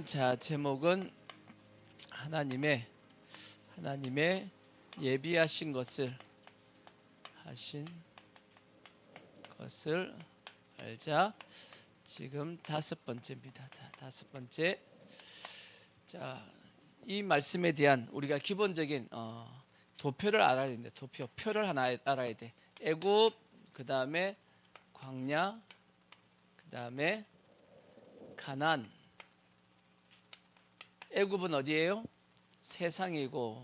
자, 제목은 하나님의 예비하신 하신 것을 알자. 지금 다섯 번째입니다. 다섯 번째. 자, 이 말씀에 대한 우리가 기본적인 도표를 알아야 되는데, 표를 하나 알아야 돼. 애굽, 그 다음에 광야, 그 다음에 가나안. 애굽은 어디예요? 세상이고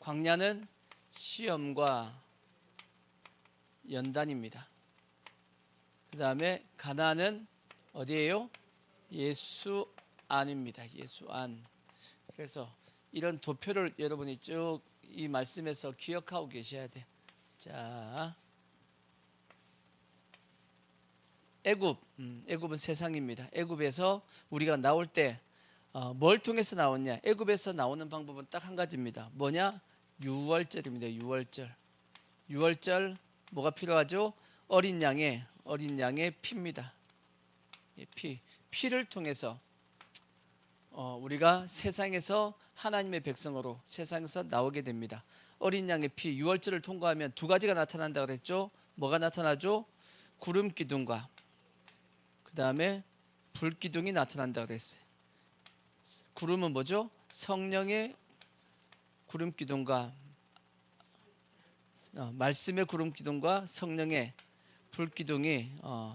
광야는 시험과 연단입니다. 그 다음에 가나안은 어디예요? 예수 안입니다. 예수 안. 그래서 이런 도표를 여러분이 쭉 이 말씀에서 기억하고 계셔야 돼. 자, 애굽은 세상입니다. 애굽에서 우리가 나올 때 뭘 통해서 나왔냐? 애굽에서 나오는 방법은 딱 한 가지입니다. 뭐냐? 유월절입니다. 유월절 뭐가 필요하죠? 어린 양의 피입니다. 피를 통해서 우리가 세상에서 하나님의 백성으로 세상에서 나오게 됩니다. 어린 양의 피, 유월절을 통과하면 두 가지가 나타난다 그랬죠? 뭐가 나타나죠? 구름 기둥과 그 다음에 불 기둥이 나타난다 그랬어요. 구름은 뭐죠? 성령의 구름 기둥과 말씀의 구름 기둥과 성령의 불 기둥이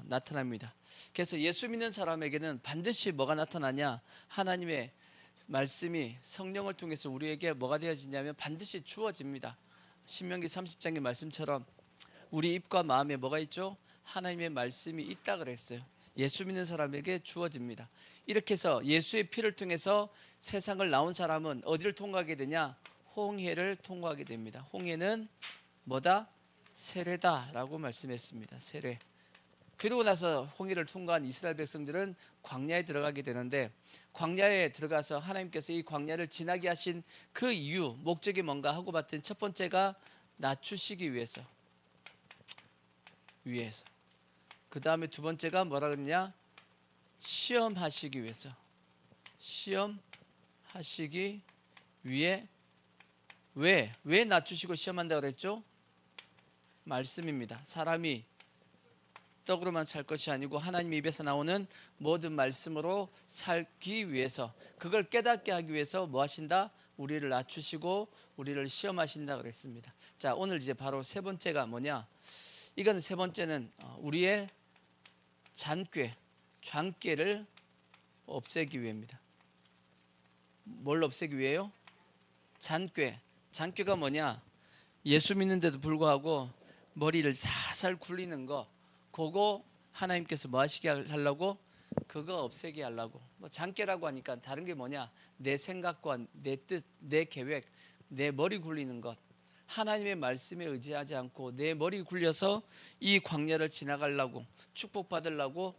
나타납니다. 그래서 예수 믿는 사람에게는 반드시 뭐가 나타나냐? 하나님의 말씀이 성령을 통해서 우리에게 뭐가 되어지냐면 반드시 주어집니다. 신명기 30장의 말씀처럼 우리 입과 마음에 뭐가 있죠? 하나님의 말씀이 있다 그랬어요. 예수 믿는 사람에게 주어집니다. 이렇게 해서 예수의 피를 통해서 세상을 나온 사람은 어디를 통과하게 되냐? 홍해를 통과하게 됩니다. 홍해는 뭐다? 세례다라고 말씀했습니다. 세례. 그리고 나서 홍해를 통과한 이스라엘 백성들은 광야에 들어가게 되는데, 광야에 들어가서 하나님께서 이 광야를 지나게 하신 그 이유, 목적이 뭔가 하고 봤더니 첫 번째가 낮추시기 위해서. 그 다음에 두 번째가 뭐라 그러냐? 시험하시기 위해서. 시험하시기 위해. 왜 낮추시고 시험한다고 그랬죠? 말씀입니다. 사람이 떡으로만 살 것이 아니고 하나님 입에서 나오는 모든 말씀으로 살기 위해서, 그걸 깨닫게 하기 위해서 뭐 하신다? 우리를 낮추시고 우리를 시험하신다 그랬습니다. 자, 오늘 이제 바로 세 번째가 뭐냐? 이건 세 번째는 우리의 장꾀를 없애기 위해입니다. 뭘 없애기 위해요? 장꾀가 뭐냐? 예수 믿는데도 불구하고 머리를 살살 굴리는 거, 그거 하나님께서 뭐 하시게 하려고? 그거 없애게 하려고. 뭐 장꾀라고 하니까 다른 게 뭐냐? 내 생각과 내 뜻, 내 계획, 내 머리 굴리는 것. 하나님의 말씀에 의지하지 않고 내 머리 굴려서 이 광야를 지나가려고, 축복받으려고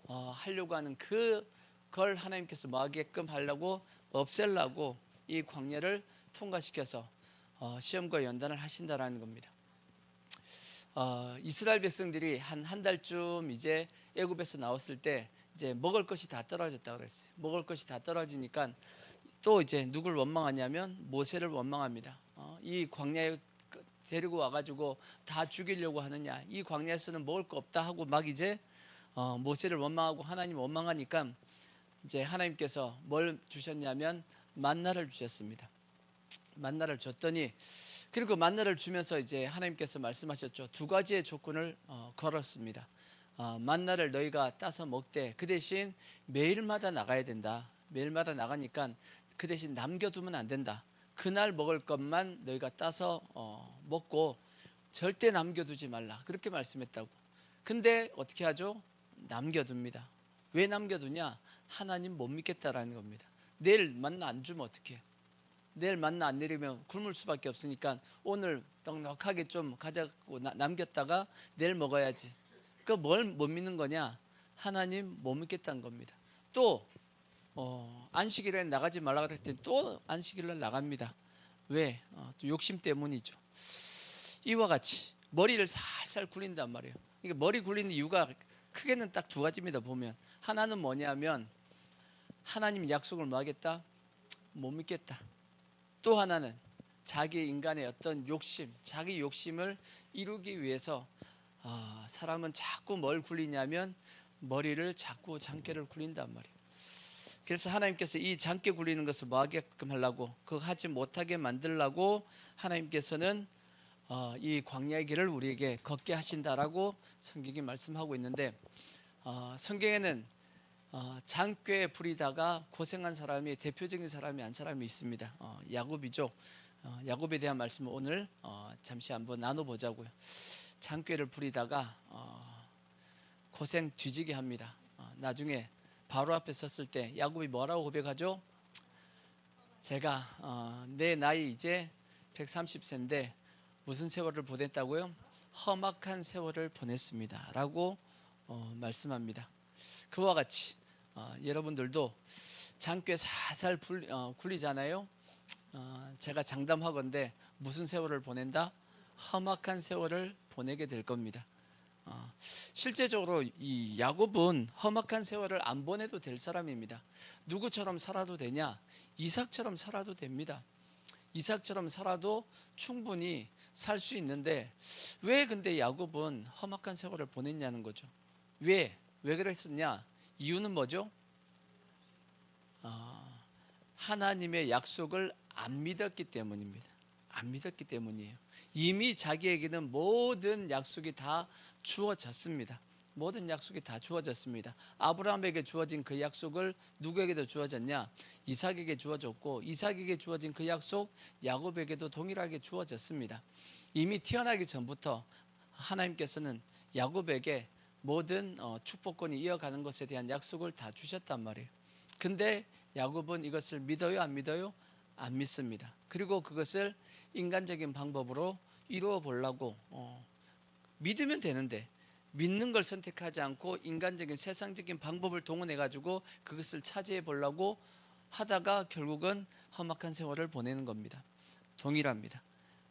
하려고 하는 그걸 하나님께서 뭐 하게끔 하려고, 없애려고 이 광야를 통과시켜서 시험과 연단을 하신다라는 겁니다. 이스라엘 백성들이 한 달쯤 이제 애굽에서 나왔을 때 이제 먹을 것이 다 떨어졌다 그랬어요. 먹을 것이 다 떨어지니까 또 이제 누굴 원망하냐면 모세를 원망합니다. 이 광야에 데리고 와가지고 다 죽이려고 하느냐? 이 광야에서는 먹을 거 없다 하고 막 이제 모세를 원망하고 하나님 원망하니까 이제 하나님께서 뭘 주셨냐면 만나를 주셨습니다. 만나를 줬더니, 그리고 만나를 주면서 이제 하나님께서 말씀하셨죠. 두 가지의 조건을 걸었습니다. 만나를 너희가 따서 먹되 그 대신 매일마다 나가야 된다. 매일마다 나가니까 그 대신 남겨두면 안 된다. 그날 먹을 것만 너희가 따서 먹고 절대 남겨두지 말라. 그렇게 말씀했다고. 근데 어떻게 하죠? 남겨둡니다. 왜 남겨두냐? 하나님 못 믿겠다라는 겁니다. 내일 만나 안 주면 어떡해? 내일 만나 안 내리면 굶을 수밖에 없으니까 오늘 넉넉하게 좀 가져고 남겼다가 내일 먹어야지. 그 뭘 못 믿는 거냐? 하나님 못 믿겠다는 겁니다. 또 안식일에 나가지 말라 그랬더니 또 안식일날 나갑니다. 왜? 또 욕심 때문이죠. 이와 같이 머리를 살살 굴린단 말이에요. 이게 머리 굴리는 이유가 크게는 딱 두 가지입니다. 보면 하나는 뭐냐면 하나님 약속을 뭐 하겠다? 못 믿겠다. 또 하나는 자기 인간의 어떤 욕심, 자기 욕심을 이루기 위해서 사람은 자꾸 뭘 굴리냐면 머리를 자꾸 장깨를 굴린단 말이에요. 그래서 하나님께서 이 장깨 굴리는 것을 뭐 하게끔 하려고, 그거 하지 못하게 만들려고 하나님께서는 이 광야의 길을 우리에게 걷게 하신다라고 성경이 말씀하고 있는데, 성경에는 장꾀에 부리다가 고생한 사람이, 대표적인 사람이 한 사람이 있습니다. 야곱이죠. 야곱에 대한 말씀을 오늘 잠시 한번 나눠보자고요. 장꾀를 부리다가 고생 뒤지게 합니다. 나중에 바로 앞에 섰을 때 야곱이 뭐라고 고백하죠? 제가 내 나이 이제 130세인데 무슨 세월을 보냈다고요? 험악한 세월을 보냈습니다 라고 말씀합니다. 그와 같이 여러분들도 장꾀 살살 굴리잖아요. 제가 장담하건대 무슨 세월을 보낸다? 험악한 세월을 보내게 될 겁니다. 실제적으로 이 야곱은 험악한 세월을 안 보내도 될 사람입니다. 누구처럼 살아도 되냐? 이삭처럼 살아도 됩니다. 이삭처럼 살아도 충분히 살 수 있는데 왜 근데 야곱은 험악한 세월을 보냈냐는 거죠. 왜 그랬었냐? 이유는 뭐죠? 하나님의 약속을 안 믿었기 때문입니다. 안 믿었기 때문이에요. 이미 자기에게는 모든 약속이 다 주어졌습니다. 모든 약속이 다 주어졌습니다. 아브라함에게 주어진 그 약속을 누구에게도 주어졌냐? 이삭에게 주어졌고, 이삭에게 주어진 그 약속 야곱에게도 동일하게 주어졌습니다. 이미 태어나기 전부터 하나님께서는 야곱에게 모든 축복권이 이어가는 것에 대한 약속을 다 주셨단 말이에요. 근데 야곱은 이것을 믿어요, 안 믿어요? 안 믿습니다. 그리고 그것을 인간적인 방법으로 이루어 보려고 믿으면 되는데 믿는 걸 선택하지 않고 인간적인 세상적인 방법을 동원해 가지고 그것을 차지해 보려고 하다가 결국은 험악한 세월을 보내는 겁니다. 동일합니다.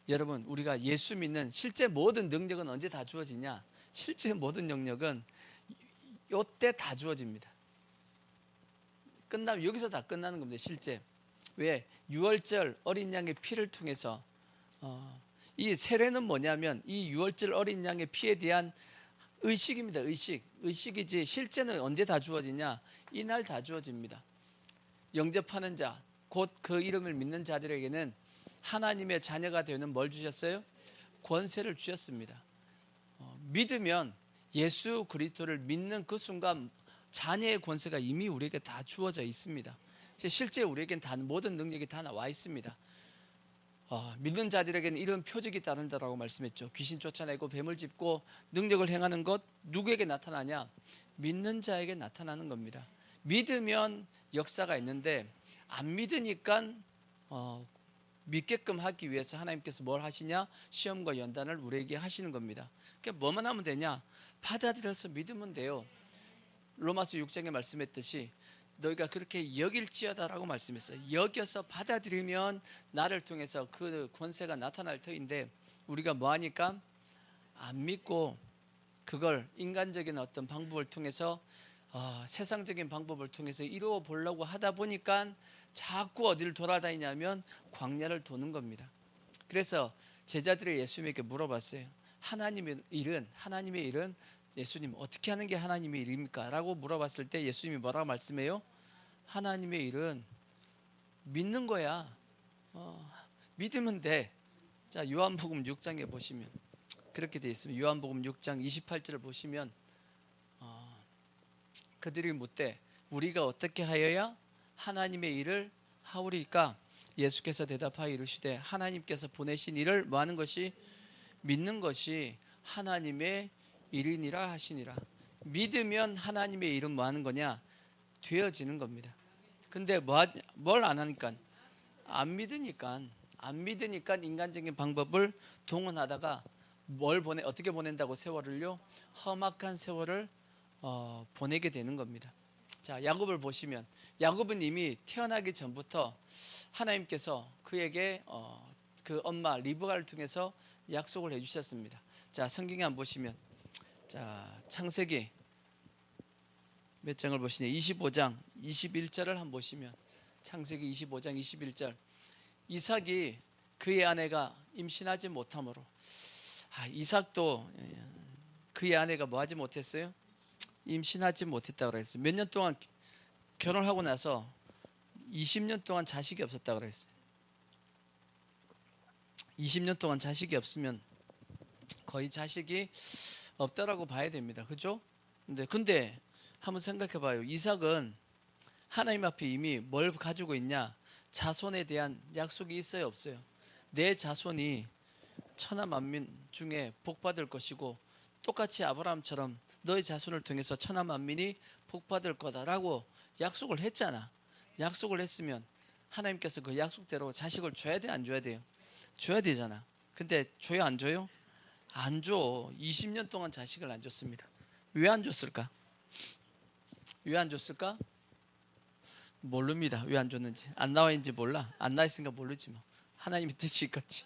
여러분, 우리가 예수 믿는 실제 모든 능력은 언제 다 주어지냐? 실제 모든 능력은 이때 다 주어집니다. 끝나면 여기서 다 끝나는 겁니다. 실제. 왜? 유월절 어린 양의 피를 통해서 이 세례는 뭐냐면 이 유월절 어린 양의 피에 대한 의식입니다. 의식이지 실제는 언제 다 주어지냐? 이날 다 주어집니다. 영접하는 자, 곧 그 이름을 믿는 자들에게는 하나님의 자녀가 되는 뭘 주셨어요? 권세를 주셨습니다. 믿으면 예수 그리스도를 믿는 그 순간 자녀의 권세가 이미 우리에게 다 주어져 있습니다. 실제 우리에겐 다 모든 능력이 다 나와 있습니다. 믿는 자들에게는 이런 표적이 따른다라고 말씀했죠. 귀신 쫓아내고 뱀을 짚고 능력을 행하는 것 누구에게 나타나냐? 믿는 자에게 나타나는 겁니다. 믿으면 역사가 있는데 안 믿으니까 믿게끔 하기 위해서 하나님께서 뭘 하시냐? 시험과 연단을 우리에게 하시는 겁니다. 그러니까 뭐만 하면 되냐? 받아들여서 믿으면 돼요. 로마서 6장에 말씀했듯이 너희가 그렇게 여길지어다라고 말씀했어요. 여겨서 받아들이면 나를 통해서 그 권세가 나타날 터인데 우리가 뭐하니까 안 믿고 그걸 인간적인 어떤 방법을 통해서 세상적인 방법을 통해서 이루어 보려고 하다 보니까 자꾸 어디를 돌아다니냐면 광야를 도는 겁니다. 그래서 제자들이 예수님에게 물어봤어요. 하나님의 일은 예수님 어떻게 하는 게 하나님의 일입니까? 라고 물어봤을 때 예수님이 뭐라고 말씀해요? 하나님의 일은 믿는 거야. 믿으면 돼. 자, 요한복음 6장에 보시면 그렇게 되어 있습니다. 요한복음 6장 28절을 보시면 그들이 묻되 우리가 어떻게 하여야 하나님의 일을 하오리까? 예수께서 대답하여 이르시되 하나님께서 보내신 일을 뭐 하는 것이? 믿는 것이 하나님의 일이니라 하시니라. 믿으면 하나님의 일은 뭐 하는 거냐? 되어지는 겁니다. 근데 뭘 안 하니까? 안 믿으니까 인간적인 방법을 동원하다가 어떻게 보낸다고? 세월을요? 험악한 세월을 보내게 되는 겁니다. 자, 야곱을 보시면 야곱은 이미 태어나기 전부터 하나님께서 그에게 그 엄마 리브가를 통해서 약속을 해주셨습니다. 자, 성경에 한번 보시면 자, 창세기 몇 장을 보시냐? 25장 21절을 한번 보시면 창세기 25장 21절 이삭이 그의 아내가 임신하지 못함으로 이삭도 그의 아내가 뭐 하지 못했어요? 임신하지 못했다고 그랬어요. 몇 년 동안 결혼하고 나서 20년 동안 자식이 없었다고 그랬어요. 20년 동안 자식이 없으면 거의 자식이 없다라고 봐야 됩니다. 그죠? 근데 한번 생각해 봐요. 이삭은 하나님 앞에 이미 뭘 가지고 있냐? 자손에 대한 약속이 있어요, 없어요? 내 자손이 천하 만민 중에 복 받을 것이고 똑같이 아브라함처럼 너의 자손을 통해서 천하 만민이 복 받을 거다라고 약속을 했잖아. 약속을 했으면 하나님께서 그 약속대로 자식을 줘야 돼, 안 줘야 돼요? 줘야 되잖아. 근데 줘요, 안 줘요? 안 줘. 20년 동안 자식을 안 줬습니다. 왜 안 줬을까? 왜 안 줬을까? 모릅니다. 왜 안 줬는지. 안 나와 있는지 몰라. 안 나와 있으니까 모르지 뭐. 하나님의 뜻이 있겠지.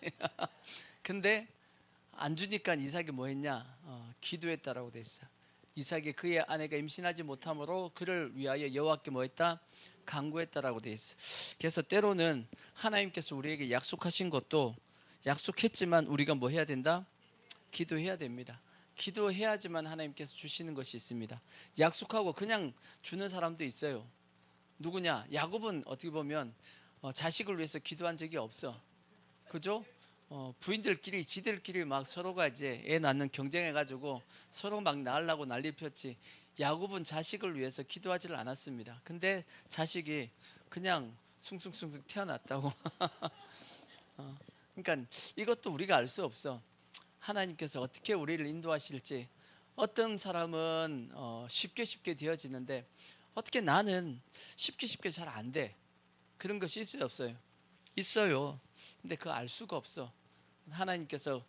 근데 안 주니까 이삭이 뭐 했냐? 기도했다라고 돼 있어. 이삭이 그의 아내가 임신하지 못함으로 그를 위하여 여호와께 뭐 했다? 간구했다라고 돼 있어. 그래서 때로는 하나님께서 우리에게 약속하신 것도 약속했지만 우리가 뭐 해야 된다? 기도해야 됩니다. 기도해야지만 하나님께서 주시는 것이 있습니다. 약속하고 그냥 주는 사람도 있어요. 누구냐? 야곱은 어떻게 보면 자식을 위해서 기도한 적이 없어. 그죠? 부인들끼리 지들끼리 막 서로가 이제 애 낳는 경쟁해가지고 서로 막 낳으려고 난리 폈지. 야곱은 자식을 위해서 기도하지를 않았습니다. 근데 자식이 그냥 숭숭숭숭 태어났다고. 그러니까 이것도 우리가 알 수 없어. 하나님께서 어떻게 우리를 인도하실지. 어떤 사람은 쉽게 되어지는데 어떻게 나는 쉽게 잘 안 돼. 그런 것이 있어요, 없어요? 있어요. 근데 그거 알 수가 없어. 하나님께서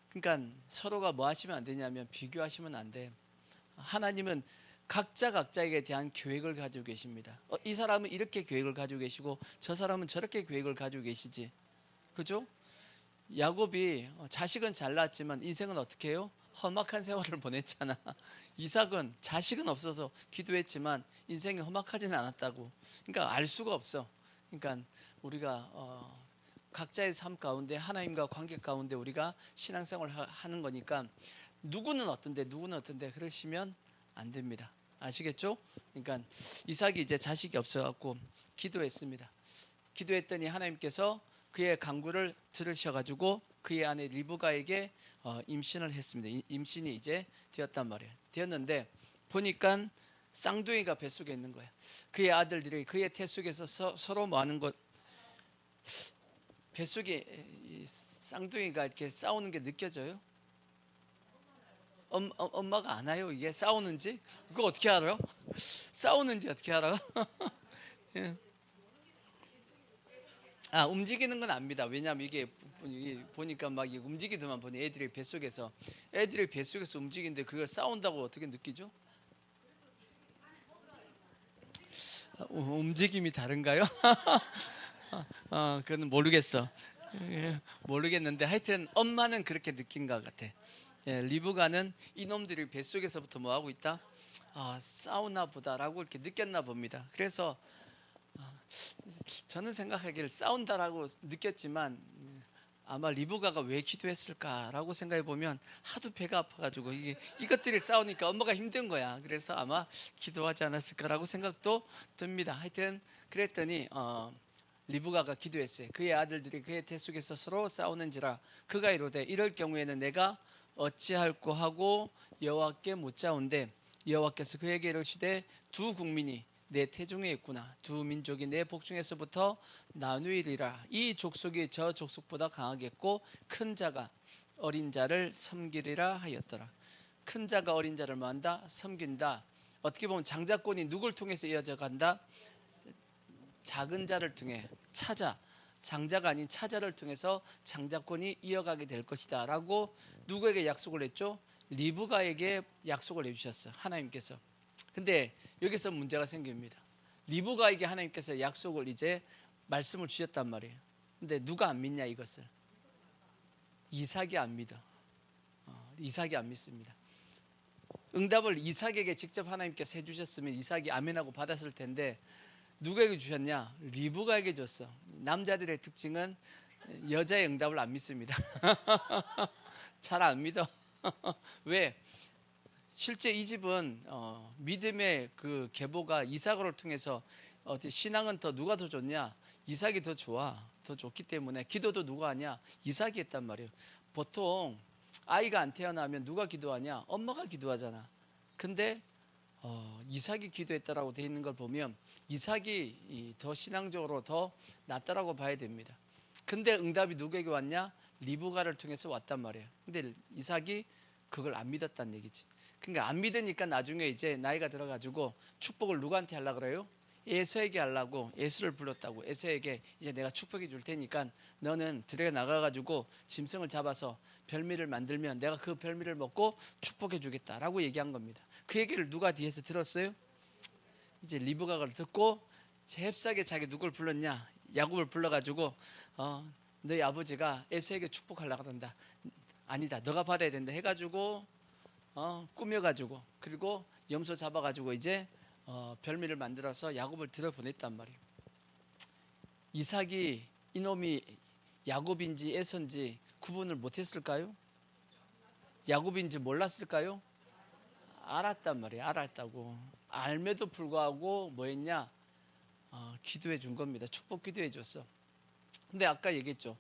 그러니까 서로가 뭐 하시면 안 되냐면 비교하시면 안 돼. 하나님은 각자에게 대한 계획을 가지고 계십니다. 이 사람은 이렇게 계획을 가지고 계시고 저 사람은 저렇게 계획을 가지고 계시지. 그죠? 야곱이 자식은 잘 낳았지만 인생은 어떻게 해요? 험악한 세월을 보냈잖아. 이삭은 자식은 없어서 기도했지만 인생이 험악하지는 않았다고. 그러니까 알 수가 없어. 그러니까 우리가 각자의 삶 가운데 하나님과 관계 가운데 우리가 신앙생활을 하는 거니까 누구는 어떤데 그러시면 안 됩니다. 아시겠죠? 그러니까 이삭이 이제 자식이 없어갖고 기도했습니다. 기도했더니 하나님께서 그의 간구를 들으셔가지고 그의 아내 리브가에게 임신을 했습니다. 임신이 이제 되었단 말이에요. 되었는데 보니까 쌍둥이가 뱃속에 있는 거야. 그의 아들들이 그의 태 속에서 서로 뭐 하는 것, 뱃속에 쌍둥이가 이렇게 싸우는 게 느껴져요? 엄마가 아나요? 이게 싸우는지? 그거 어떻게 알아요? 싸우는지 어떻게 알아요? 예. 움직이는 건 압니다. 왜냐하면 이게 보니까 막 움직이더만 보니 애들이 뱃속에서 움직이는데 그걸 싸운다고 어떻게 느끼죠? 움직임이 다른가요? 그건 모르겠어. 모르겠는데 하여튼 엄마는 그렇게 느낀 것 같아. 리브가는 이놈들이 뱃속에서부터 뭐 하고 있다? 싸우나 보다라고 이렇게 느꼈나 봅니다. 그래서 저는 생각하기를 싸운다라고 느꼈지만 아마 리브가가 왜 기도했을까라고 생각해 보면 하도 배가 아파가지고 이것들이 싸우니까 엄마가 힘든 거야. 그래서 아마 기도하지 않았을까라고 생각도 듭니다. 하여튼 그랬더니 리브가가 기도했어요. 그의 아들들이 그의 태 속에서 서로 싸우는지라 그가 이르되 이럴 경우에는 내가 어찌할꼬 하고 여호와께 묻자온대 여호와께서 그에게 이르시되 두 국민이 내 태중에 있구나. 두 민족이 내 복중에서부터 나누이리라. 이 족속이 저 족속보다 강하겠고 큰 자가 어린 자를 섬기리라 하였더라. 큰 자가 어린 자를 뭐한다? 섬긴다. 어떻게 보면 장자권이 누굴 통해서 이어져 간다? 작은 자를 통해 장자가 아닌 차자를 통해서 장자권이 이어가게 될 것이다 라고 누구에게 약속을 했죠? 리브가에게 약속을 해주셨어. 하나님께서. 근데 여기서 문제가 생깁니다. 리브가에게 하나님께서 약속을 이제 말씀을 주셨단 말이에요. 근데 누가 안 믿냐 이것을? 이삭이 안 믿어. 이삭이 안 믿습니다. 응답을 이삭에게 직접 하나님께서 해주셨으면 이삭이 아멘하고 받았을 텐데 누구에게 주셨냐? 리브가에게 줬어. 남자들의 특징은 여자의 응답을 안 믿습니다. 잘 안 믿어. 왜? 실제 이 집은 믿음의 그 계보가 이삭을 통해서 신앙은 더 누가 더 좋냐? 이삭이 더 좋아. 더 좋기 때문에 기도도 누가 하냐? 이삭이 했단 말이에요. 보통 아이가 안 태어나면 누가 기도하냐? 엄마가 기도하잖아. 근데 이삭이 기도했다라고 되어 있는 걸 보면 이삭이 더 신앙적으로 더 낫다라고 봐야 됩니다. 근데 응답이 누구에게 왔냐? 리브가를 통해서 왔단 말이에요. 근데 이삭이 그걸 안 믿었다는 얘기지. 그러니까 안 믿으니까 나중에 이제 나이가 들어가지고 축복을 누구한테 하려고 그래요? 에서에게 하려고 에서를 불렀다고. 에서에게 이제 내가 축복해 줄 테니까 너는 들에 나가가지고 짐승을 잡아서 별미를 만들면 내가 그 별미를 먹고 축복해 주겠다라고 얘기한 겁니다. 그 얘기를 누가 뒤에서 들었어요? 이제 리브가가 듣고 잽싸게 자기 누굴 불렀냐? 야곱을 불러가지고 너희 아버지가 에서에게 축복하려고 한다. 아니다, 너가 받아야 된다 해가지고 꾸며가지고 그리고 염소 잡아가지고 이제 별미를 만들어서 야곱을 들여보냈단 말이에요. 이삭이 이놈이 야곱인지 에서인지 구분을 못했을까요? 야곱인지 몰랐을까요? 알았단 말이에요. 알았다고. 알매도 불구하고 뭐 했냐? 기도해 준 겁니다. 축복 기도해 줬어. 근데 아까 얘기했죠.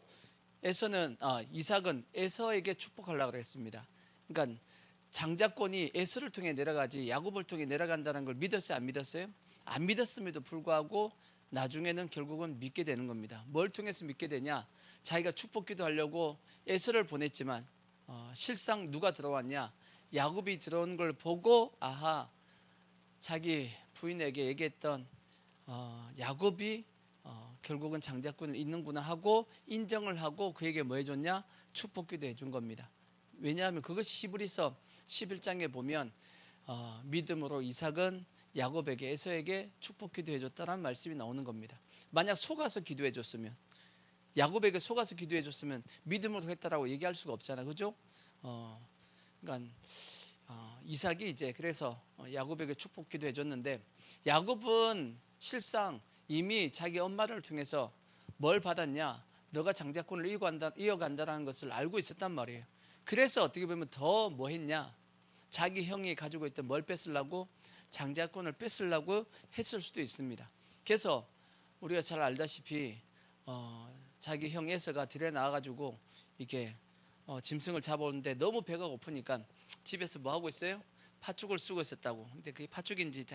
이삭은 에서에게 축복하려고 했습니다. 그러니까 장자권이 에서를 통해 내려가지 야곱을 통해 내려간다는 걸 믿었어요? 안 믿었어요? 안 믿었음에도 불구하고 나중에는 결국은 믿게 되는 겁니다. 뭘 통해서 믿게 되냐? 자기가 축복 기도하려고 에서를 보냈지만 실상 누가 들어왔냐? 야곱이 들어온 걸 보고 아하, 자기 부인에게 얘기했던 야곱이 결국은 장자권을 잇는구나 하고 인정을 하고 그에게 뭐 해줬냐? 축복 기도해 준 겁니다. 왜냐하면 그것이 히브리서 11장에 보면 믿음으로 이삭은 야곱에게 에서에게 축복 기도해 줬다는 말씀이 나오는 겁니다. 만약 속아서 기도해 줬으면 야곱에게 속아서 기도해 줬으면 믿음으로 했다라고 얘기할 수가 없잖아. 그죠? 그러니까 이삭이 이제 그래서 야곱에게 축복 기도해 줬는데 야곱은 실상 이미 자기 엄마를 통해서 뭘 받았냐? 너가 장자권을 이어간다는 것을 알고 있었단 말이에요. 그래서 어떻게 보면 더 뭐 했냐? 자기 형이 가지고 있던 뭘 뺏으려고? 장자권을 뺏으려고 했을 수도 있습니다. 그래서 우리가 잘 알다시피 자기 형 에서가 들에 나와가지고 이게 짐승을 잡아오는데 너무 배가 고프니까 집에서 뭐 하고 있어요? 팥죽을 쓰고 있었다고. 근데 그게 팥죽인지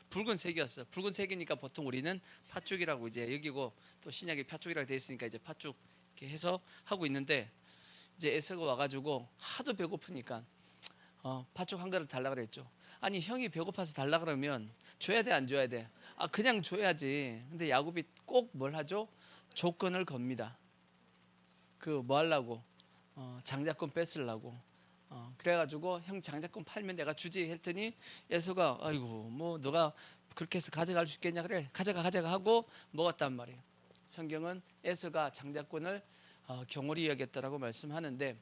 붉은색이었어. 붉은색이니까 보통 우리는 팥죽이라고 이제 여기고 또 신약이 팥죽이라고 돼 있으니까 이제 팥죽 이렇게 해서 하고 있는데 이제 에서가 와가지고 하도 배고프니까 팥죽 한 그릇 달라 그랬죠. 아니 형이 배고파서 달라 그러면 줘야 돼 안 줘야 돼? 그냥 줘야지. 근데 야곱이 꼭 뭘 하죠? 조건을 겁니다. 그 뭐 하려고? 장자권 뺏으려고. 그래가지고 형 장자권 팔면 내가 주지 했더니 에서가 아이고 뭐 너가 그렇게 해서 가져갈 수 있겠냐 그래 가져가 하고 먹었단 말이에요. 성경은 에서가 장자권을 경홀히 여겼다라고 말씀하는데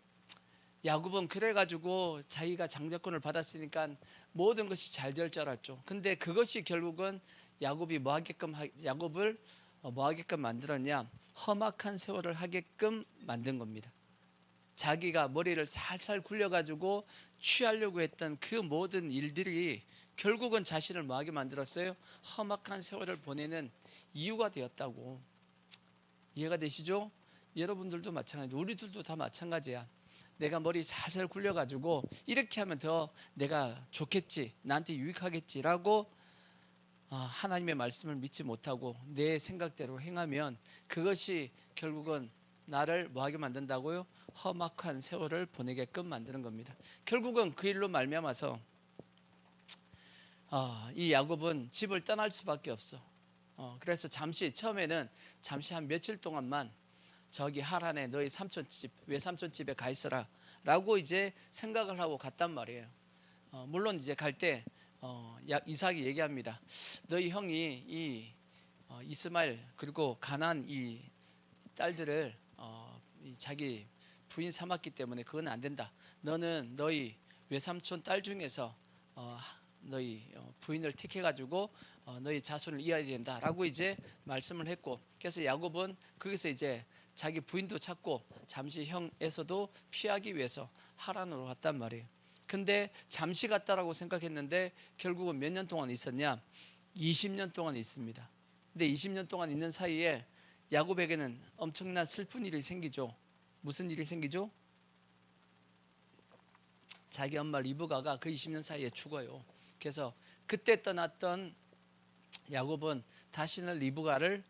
야곱은 그래가지고 자기가 장자권을 받았으니까 모든 것이 잘 될 줄 알았죠. 근데 그것이 결국은 야곱을 뭐 하게끔 만들었냐? 험악한 세월을 하게끔 만든 겁니다. 자기가 머리를 살살 굴려가지고 취하려고 했던 그 모든 일들이 결국은 자신을 뭐하게 만들었어요? 험악한 세월을 보내는 이유가 되었다고. 이해가 되시죠? 여러분들도 마찬가지, 우리들도 다 마찬가지야. 내가 머리 살살 굴려가지고 이렇게 하면 더 내가 좋겠지, 나한테 유익하겠지라고 하나님의 말씀을 믿지 못하고 내 생각대로 행하면 그것이 결국은 나를 뭐하게 만든다고요? 험악한 세월을 보내게끔 만드는 겁니다. 결국은 그 일로 말미암아서 이 야곱은 집을 떠날 수밖에 없어. 그래서 처음에는 잠시 한 며칠 동안만 저기 하란에 너희 외삼촌 집에 가 있어라 라고 이제 생각을 하고 갔단 말이에요. 물론 이제 갈 때 이삭이 얘기합니다. 너희 형이 이 이스마엘 그리고 가나안 이 딸들을 자기 부인 삼았기 때문에 그건 안 된다. 너는 너희 외삼촌 딸 중에서 너희 부인을 택해 가지고 너희 자손을 이어야 된다라고 이제 말씀을 했고, 그래서 야곱은 거기서 이제 자기 부인도 찾고 잠시 형 에서도 피하기 위해서 하란으로 갔단 말이에요. 근데 잠시 갔다라고 생각했는데 결국은 몇 년 동안 있었냐? 20년 동안 있습니다. 근데 20년 동안 있는 사이에 야곱에게는 엄청난 슬픈 일이 생기죠. 무슨 일이 생기죠? 자기 엄마 리브가가 그 20년 사이에 죽어요. 그래서 그때 떠났던 야곱은 다시는 리브가를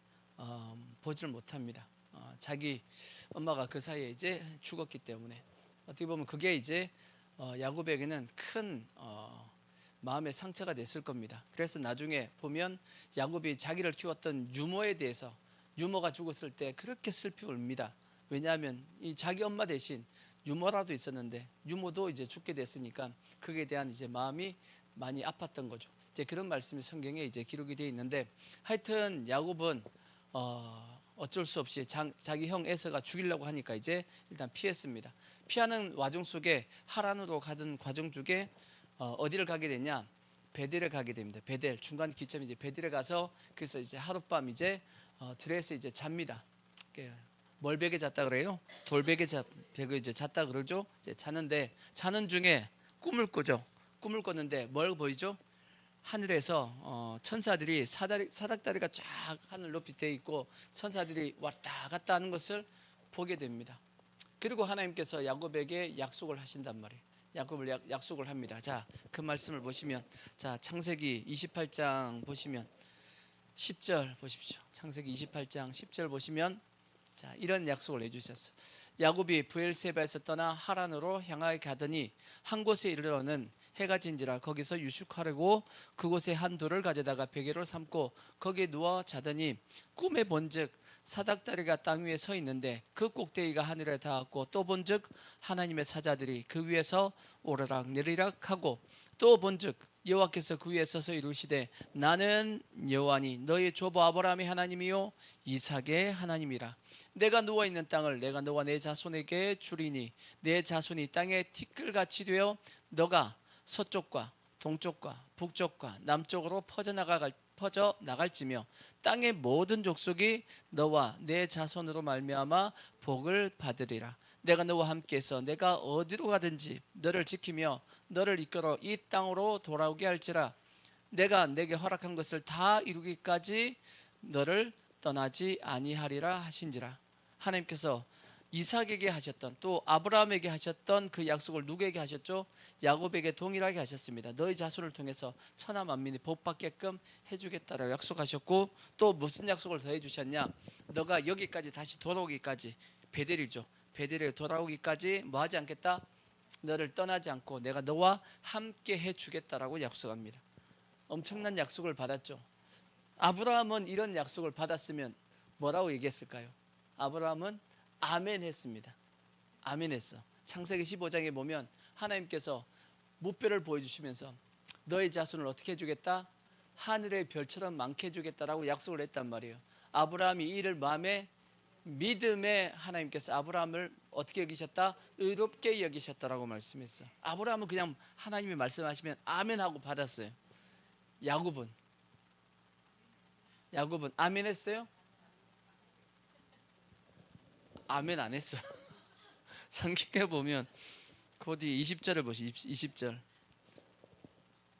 보지를 못합니다. 자기 엄마가 그 사이에 이제 죽었기 때문에 어떻게 보면 그게 이제 야곱에게는 큰 마음의 상처가 됐을 겁니다. 그래서 나중에 보면 야곱이 자기를 키웠던 유모에 대해서, 유모가 죽었을 때 그렇게 슬피 웁니다. 왜냐하면 이 자기 엄마 대신 유모라도 있었는데 유모도 이제 죽게 됐으니까 그에 대한 이제 마음이 많이 아팠던 거죠. 이제 그런 말씀이 성경에 이제 기록이 되어 있는데, 하여튼 야곱은 어쩔 수 없이 자기 형 에서가 죽이려고 하니까 이제 일단 피했습니다. 피하는 와중 속에 하란으로 가던 과정 중에 어디를 가게 되냐? 베델에 가게 됩니다. 베델 중간 기점이 이제 베델에 가서 그래서 이제 하룻밤 이제 들에서 이제 잡니다. 멀베개 잤다 그래요? 돌베개 베개 이제 잤다 그러죠? 이제 자는데 자는 중에 꿈을 꾸죠. 꿈을 꿨는데 뭘 보이죠? 하늘에서 천사들이 사닥다리가 쫙 하늘 높이 돼 있고 천사들이 왔다 갔다 하는 것을 보게 됩니다. 그리고 하나님께서 야곱에게 약속을 하신단 말이에요. 야곱을 약속을 합니다. 자, 그 말씀을 보시면, 자, 창세기 28장 보시면 10절 보십시오. 창세기 28장 10절 보시면, 자, 이런 약속을 해주셨어. 야곱이 브엘세바에서 떠나 하란으로 향하여 가더니 한 곳에 이르러는 해가 진지라 거기서 유숙하려고 그곳에 한 돌을 가져다가 베개로 삼고 거기에 누워 자더니 꿈에 본즉 사닥다리가 땅 위에 서 있는데 그 꼭대기가 하늘에 닿았고 또 본즉 하나님의 사자들이 그 위에서 오르락 내리락 하고 또 본즉 여호와께서 그 위에 서서 이루시되 나는 여호와니 너희 조부 아브라함의 하나님이요 이삭의 하나님이라. 내가 누워있는 땅을 내가 너와 내 자손에게 주리니 내 자손이 땅에 티끌같이 되어 너가 서쪽과 동쪽과 북쪽과 남쪽으로 퍼져 나갈지며 땅의 모든 족속이 너와 내 자손으로 말미암아 복을 받으리라. 내가 너와 함께해서 내가 어디로 가든지 너를 지키며 너를 이끌어 이 땅으로 돌아오게 할지라. 내가 내게 허락한 것을 다 이루기까지 너를 떠나지 아니하리라 하신지라. 하나님께서 이삭에게 하셨던 또 아브라함에게 하셨던 그 약속을 누구에게 하셨죠? 야곱에게 동일하게 하셨습니다. 너희 자손을 통해서 천하 만민이 복받게끔 해주겠다라고 약속하셨고 또 무슨 약속을 더 해주셨냐? 너가 여기까지 다시 돌아오기까지 베델이죠. 베델에 돌아오기까지 뭐 하지 않겠다? 너를 떠나지 않고 내가 너와 함께 해주겠다라고 약속합니다. 엄청난 약속을 받았죠. 아브라함은 이런 약속을 받았으면 뭐라고 얘기했을까요? 아브라함은 아멘 했습니다. 아멘 했어. 창세기 15장에 보면 하나님께서 무뼈를 보여주시면서 너의 자손을 어떻게 해주겠다? 하늘의 별처럼 많게 해주겠다라고 약속을 했단 말이에요. 아브라함이 이를 마음에 믿음에 하나님께서 아브라함을 어떻게 여기셨다? 의롭게 여기셨다라고 말씀했어. 아브라함은 그냥 하나님이 말씀하시면 아멘 하고 받았어요. 야곱은 아멘 했어요? 아멘 안 했어. 성경에 보면 그 뒤 20절을 보시죠.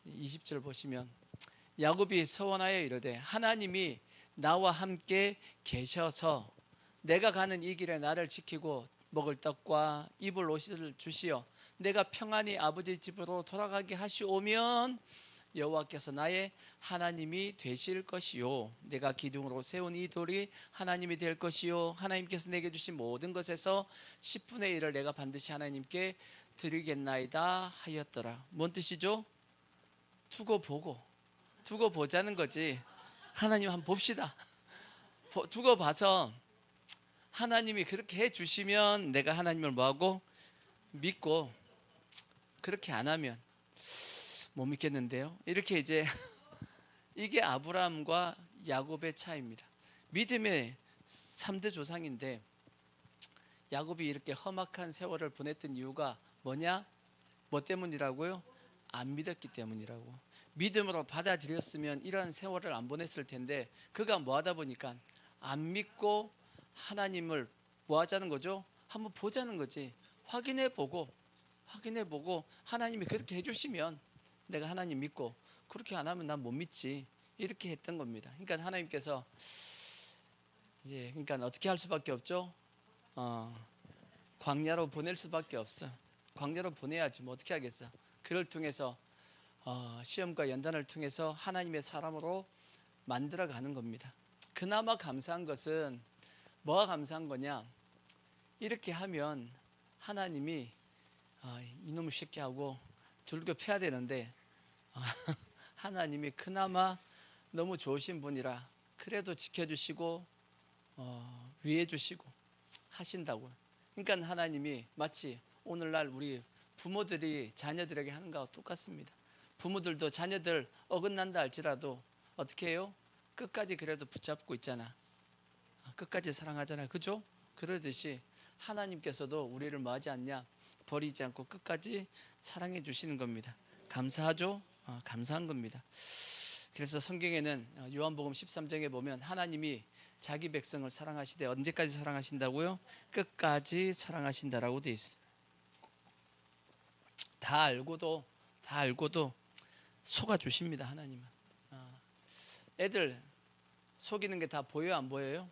20절 보시면 야곱이 서원하여 이르되 하나님이 나와 함께 계셔서 내가 가는 이 길에 나를 지키고 먹을 떡과 입을 옷을 주시어 내가 평안히 아버지 집으로 돌아가게 하시오면 여호와께서 나의 하나님이 되실 것이요 내가 기둥으로 세운 이 돌이 하나님이 될 것이요 하나님께서 내게 주신 모든 것에서 10분의 1을 내가 반드시 하나님께 드리겠나이다 하였더라. 뭔 뜻이죠? 두고 보자는 거지. 하나님 한번 봅시다. 두고 봐서 하나님이 그렇게 해주시면 내가 하나님을 뭐하고 믿고, 그렇게 안 하면 못 믿겠는데요. 이렇게 이제 이게 아브라함과 야곱의 차이입니다. 믿음의 3대 조상인데 야곱이 이렇게 험악한 세월을 보냈던 이유가 뭐냐? 뭐 때문이라고요? 안 믿었기 때문이라고. 믿음으로 받아들였으면 이런 세월을 안 보냈을 텐데 그가 뭐 하다 보니까 안 믿고 하나님을 뭐 하자는 거죠? 한번 보자는 거지. 확인해 보고 하나님이 그렇게 해주시면 내가 하나님 믿고, 그렇게 안 하면 난 못 믿지, 이렇게 했던 겁니다. 그러니까 하나님께서 이제 그러니까 어떻게 할 수밖에 없죠? 광야로 보낼 수밖에 없어. 광야로 보내야지 뭐 어떻게 하겠어. 그를 통해서 시험과 연단을 통해서 하나님의 사람으로 만들어가는 겁니다. 그나마 감사한 것은 뭐가 감사한 거냐? 이렇게 하면 하나님이 이놈의 새끼하고 둘겨 패야 되는데 하나님이 그나마 너무 좋으신 분이라 그래도 지켜주시고 위해 주시고 하신다고요. 그러니까 하나님이 마치 오늘날 우리 부모들이 자녀들에게 하는 거와 똑같습니다. 부모들도 자녀들 어긋난다 할지라도 어떻게 해요? 끝까지 그래도 붙잡고 있잖아. 끝까지 사랑하잖아. 그죠? 그러듯이 하나님께서도 우리를 뭐하지 않냐? 버리지 않고 끝까지 사랑해 주시는 겁니다. 감사하죠? 감사한 겁니다. 그래서 성경에는 요한복음 13장에 보면 하나님이 자기 백성을 사랑하시되 언제까지 사랑하신다고요? 끝까지 사랑하신다라고 되어 있어요. 다 알고도 속아주십니다. 하나님은. 애들 속이는 게 다 보여요? 안 보여요?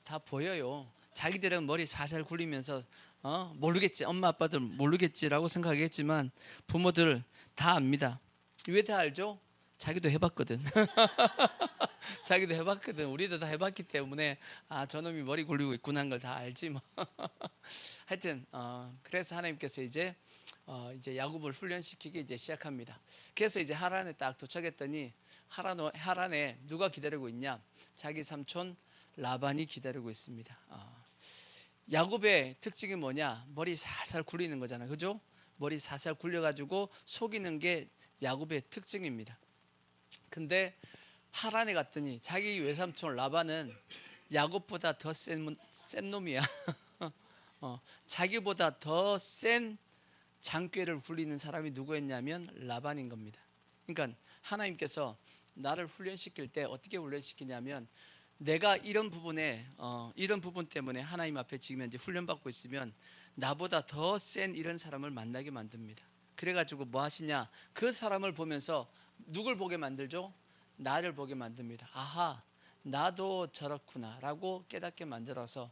다 보여요. 자기들은 머리 살살 굴리면서 모르겠지, 엄마 아빠들 모르겠지라고 생각하겠지만 부모들 다 압니다. 왜 다 알죠? 자기도 해봤거든. 자기도 해봤거든. 우리도 다 해봤기 때문에 저놈이 머리 굴리고 있구나 하는 걸 다 알지 뭐. 하여튼 그래서 하나님께서 이제 야곱을 훈련시키기 이제 시작합니다. 그래서 이제 하란에 딱 도착했더니 하란에 누가 기다리고 있냐? 자기 삼촌 라반이 기다리고 있습니다. 야곱의 특징이 뭐냐? 머리 살살 굴리는 거잖아, 그죠? 머리 살살 굴려가지고 속이는 게 야곱의 특징입니다. 근데 하란에 갔더니 자기 외삼촌 라반은 야곱보다 더 센 놈이야. 자기보다 더 센 장꾀를 굴리는 사람이 누구였냐면 라반인 겁니다. 그러니까 하나님께서 나를 훈련시킬 때 어떻게 훈련시키냐면 내가 이런 부분에 이런 부분 때문에 하나님 앞에 지금 현재 훈련받고 있으면 나보다 더 센 이런 사람을 만나게 만듭니다. 그래가지고 뭐 하시냐? 그 사람을 보면서 누굴 보게 만들죠? 나를 보게 만듭니다. 아하, 나도 저렇구나라고 깨닫게 만들어서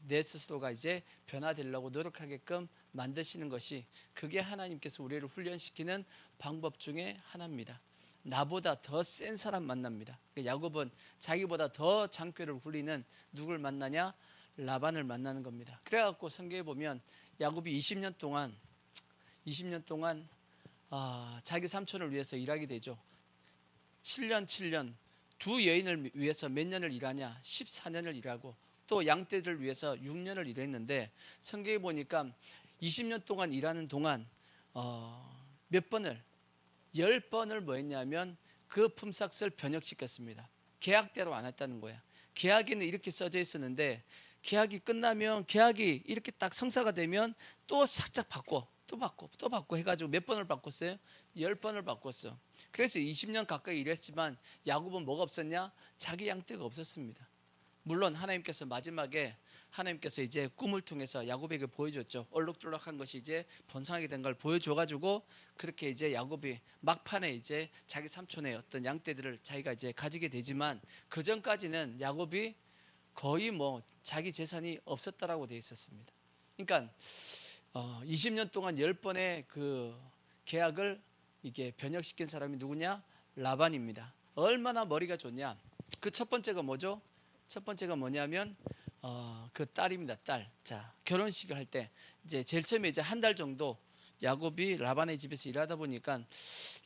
내 스스로가 이제 변화되려고 노력하게끔 만드시는 것이, 그게 하나님께서 우리를 훈련시키는 방법 중에 하나입니다. 나보다 더 센 사람 만납니다. 야곱은 자기보다 더 장꾀를 굴리는 누굴 만나냐? 라반을 만나는 겁니다. 그래갖고 성경에 보면 야곱이 20년 동안 자기 삼촌을 위해서 일하게 되죠. 7년 두 여인을 위해서 몇 년을 일하냐? 14년을 일하고 또 양떼들을 위해서 6년을 일했는데 성경에 보니까 20년 동안 일하는 동안 몇 번을 10번을 뭐 했냐면 그 품삯을 변형시켰습니다. 계약대로 안 했다는 거야. 계약에는 이렇게 써져 있었는데 계약이 끝나면 계약이 이렇게 딱 성사가 되면 또 살짝 바꿔 또 바꿔 해가지고 몇 번을 바꿨어요? 10번을 바꿨어. 그래서 20년 가까이 일했지만 야곱은 뭐가 없었냐? 자기 양떼가 없었습니다. 물론 하나님께서 마지막에 하나님께서 이제 꿈을 통해서 야곱에게 보여줬죠. 얼룩덜룩한 것이 이제 번성하게 된 걸 보여줘가지고 그렇게 이제 야곱이 막판에 이제 자기 삼촌의 어떤 양떼들을 자기가 이제 가지게 되지만 그 전까지는 야곱이 거의 뭐 자기 재산이 없었다라고 돼 있었습니다. 그러니까 20년 동안 10번의 그 계약을 이게 변형시킨 사람이 누구냐? 라반입니다. 얼마나 머리가 좋냐? 그 첫 번째가 뭐죠? 첫 번째가 뭐냐면 그 딸입니다. 딸. 자, 결혼식을 할 때 이제 제일 처음에 이제 한 달 정도 야곱이 라반의 집에서 일하다 보니까,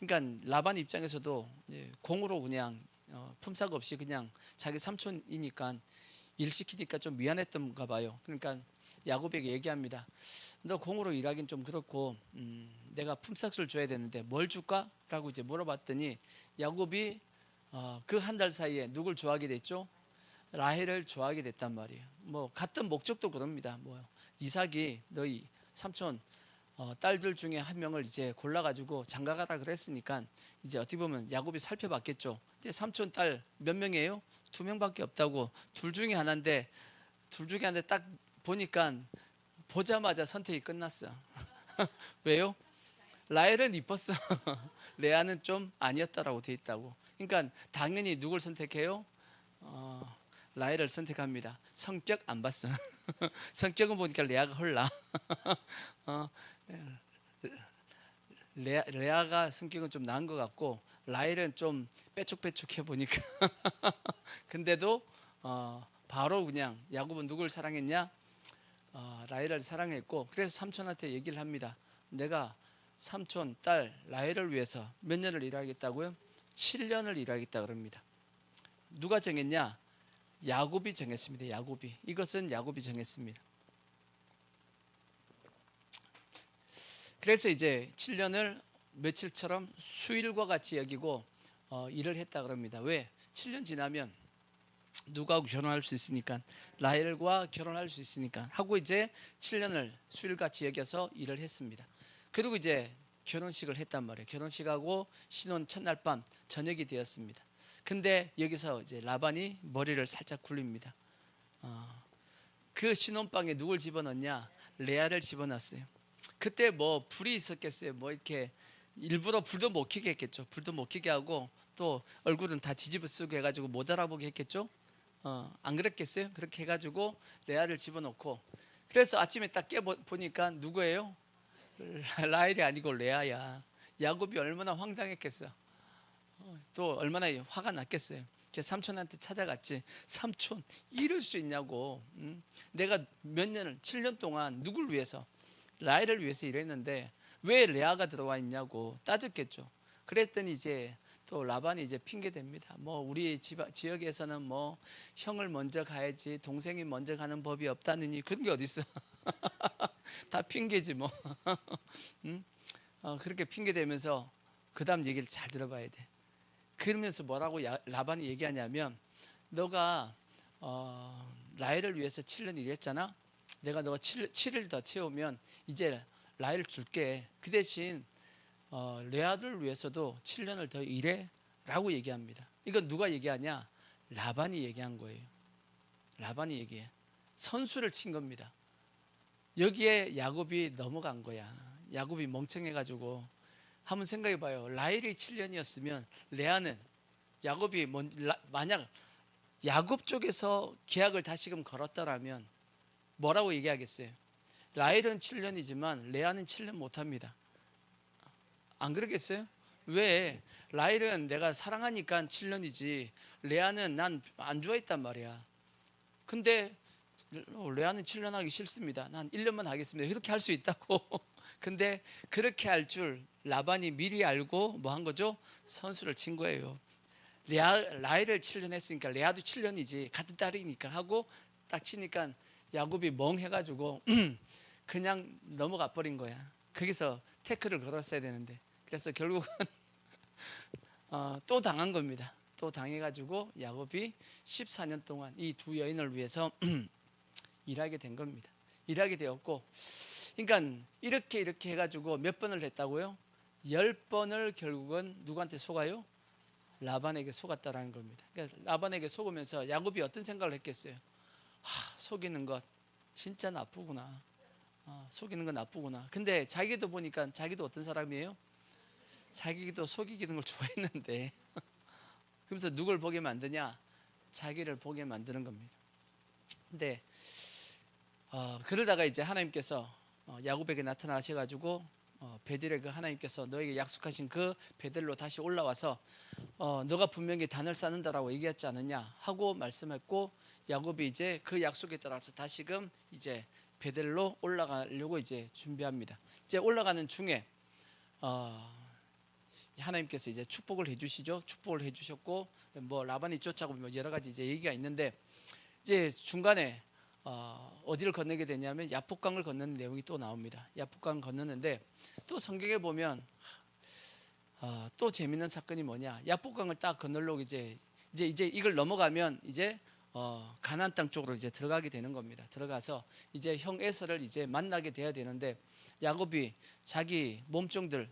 그러니까 라반 입장에서도 공으로 그냥 품삯 없이 그냥 자기 삼촌이니까 일 시키니까 좀 미안했던가 봐요. 그러니까 야곱에게 얘기합니다. 너 공으로 일하긴 좀 그렇고 내가 품삯을 줘야 되는데 뭘 줄까? 라고 이제 물어봤더니 야곱이 그 한 달 사이에 누굴 좋아하게 됐죠? 라헬을 좋아하게 됐단 말이에요. 뭐 같은 목적도 그럽니다. 뭐 이삭이 너희 삼촌 딸들 중에 한 명을 이제 골라가지고 장가가라 그랬으니까 이제 어떻게 보면 야곱이 살펴봤겠죠. 이제 삼촌 딸 몇 명이에요? 두 명밖에 없다고. 둘 중에 하나인데 딱 보니까 보자마자 선택이 끝났어. 왜요? 라헬은 이뻤어. 레아는 좀 아니었다라고 돼 있다고. 그러니까 당연히 누굴 선택해요? 라헬을 선택합니다. 성격 안 봤어. 성격은 보니까 레아가 홀라. 어, 레아가 성격은 좀 나은 것 같고 라헬은 좀 빼쭉빼쭉해 보니까. 근데도 바로 그냥 야곱은 누굴 사랑했냐? 라헬을 사랑했고 그래서 삼촌한테 얘기를 합니다. 내가 삼촌 딸 라헬을 위해서 몇 년을 일하겠다고요? 7년을 일하겠다 그럽니다. 누가 정했냐? 야곱이 정했습니다. 야곱이. 이것은 야곱이 정했습니다. 그래서 이제 7년을 며칠처럼 수일과 같이 여기고 일을 했다 그럽니다. 왜? 7년 지나면 누구하고 결혼할 수 있으니까, 라헬과 결혼할 수 있으니까 하고 이제 7년을 수일같이 여겨서 일을 했습니다. 그리고 이제 결혼식을 했단 말이에요. 결혼식하고 신혼 첫날 밤 저녁이 되었습니다. 근데 여기서 이제 라반이 머리를 살짝 굴립니다. 그 신혼방에 누굴 집어넣냐? 레아를 집어넣었어요. 그때 뭐 불이 있었겠어요. 뭐 이렇게 일부러 불도 못 켜게 했겠죠. 불도 못 켜게 하고 또 얼굴은 다 뒤집어 쓰고 해가지고 못 알아보게 했겠죠. 안 그랬겠어요? 그렇게 해가지고 레아를 집어넣고 그래서 아침에 딱 깨보니까 누구예요? 라헬이 아니고 레아야. 야곱이 얼마나 황당했겠어. 또 얼마나 화가 났겠어요. 삼촌한테 찾아갔지. 삼촌 이럴 수 있냐고. 내가 몇 년을 7년 동안 누굴 위해서? 라헬을 위해서 일했는데 왜 레아가 들어와 있냐고 따졌겠죠. 그랬더니 이제 또 라반이 이제 핑계 댑니다. 뭐 우리 지역에서는 뭐 형을 먼저 가야지 동생이 먼저 가는 법이 없다느니 그런 게 어디 있어. 다 핑계지 뭐. 그렇게 핑계 대면서 그다음 얘기를 잘 들어봐야 돼. 그러면서 뭐라고 라반이 얘기하냐면 너가 라헬을 위해서 7년 일했잖아. 내가 너가 7일 더 채우면 이제 라헬을 줄게. 그 대신 레아를 위해서도 7년을 더 일해 라고 얘기합니다. 이건 누가 얘기하냐? 라반이 얘기한 거예요. 라반이 얘기해. 선수를 친 겁니다. 여기에 야곱이 넘어간 거야. 야곱이 멍청해가지고 한번 생각해봐요. 라헬이 7년이었으면 레아는 야곱이 만약 야곱 쪽에서 계약을 다시금 걸었다라면 뭐라고 얘기하겠어요? 라헬은 7년이지만 레아는 7년 못합니다. 안 그러겠어요? 왜? 라헬은 내가 사랑하니까 7년이지 레아는 난 안 좋아했단 말이야. 근데 레아는 7년 하기 싫습니다. 난 1년만 하겠습니다. 이렇게 할 수 있다고. 근데 그렇게 할 줄 라반이 미리 알고 뭐 한 거죠? 선수를 친 거예요. 라헬을 7년 했으니까 레아도 7년이지 같은 딸이니까 하고 딱 치니까 야곱이 멍해가지고 그냥 넘어가 버린 거야. 거기서 태클을 걸었어야 되는데 그래서 결국은 또 당한 겁니다. 또 당해가지고 야곱이 14년 동안 이 두 여인을 위해서 일하게 된 겁니다. 일하게 되었고, 그러니까 이렇게 해가지고 몇 번을 했다고요? 10번을 결국은 누구한테 속아요? 라반에게 속았다라는 겁니다. 그러니까 라반에게 속으면서 야곱이 어떤 생각을 했겠어요? 속이는 것 진짜 나쁘구나. 속이는 건 나쁘구나. 근데 자기도 보니까 자기도 어떤 사람이에요? 자기도 속이는 걸 좋아했는데 그러면서 누굴 보게 만드냐? 자기를 보게 만드는 겁니다. 근데 그러다가 이제 하나님께서 야곱에게 나타나셔가지고 베델에 그 하나님께서 너에게 약속하신 그 베델로 다시 올라와서 너가 분명히 단을 쌓는다라고 얘기했지 않느냐 하고 말씀했고 야곱이 이제 그 약속에 따라서 다시금 이제 베델로 올라가려고 이제 준비합니다. 이제 올라가는 중에 하나님께서 이제 축복을 해주시죠. 축복을 해주셨고 뭐 라반이 쫓아오고 뭐 여러 가지 이제 얘기가 있는데 이제 중간에 어디를 건너게 되냐면 야복강을 건너는 내용이 또 나옵니다. 야복강 건너는데 또 성경에 보면 또 재밌는 사건이 뭐냐? 야복강을 딱 건너려고 이제 이걸 넘어가면 이제 가나안 땅 쪽으로 이제 들어가게 되는 겁니다. 들어가서 이제 형 에서를 이제 만나게 돼야 되는데 야곱이 자기 몸종들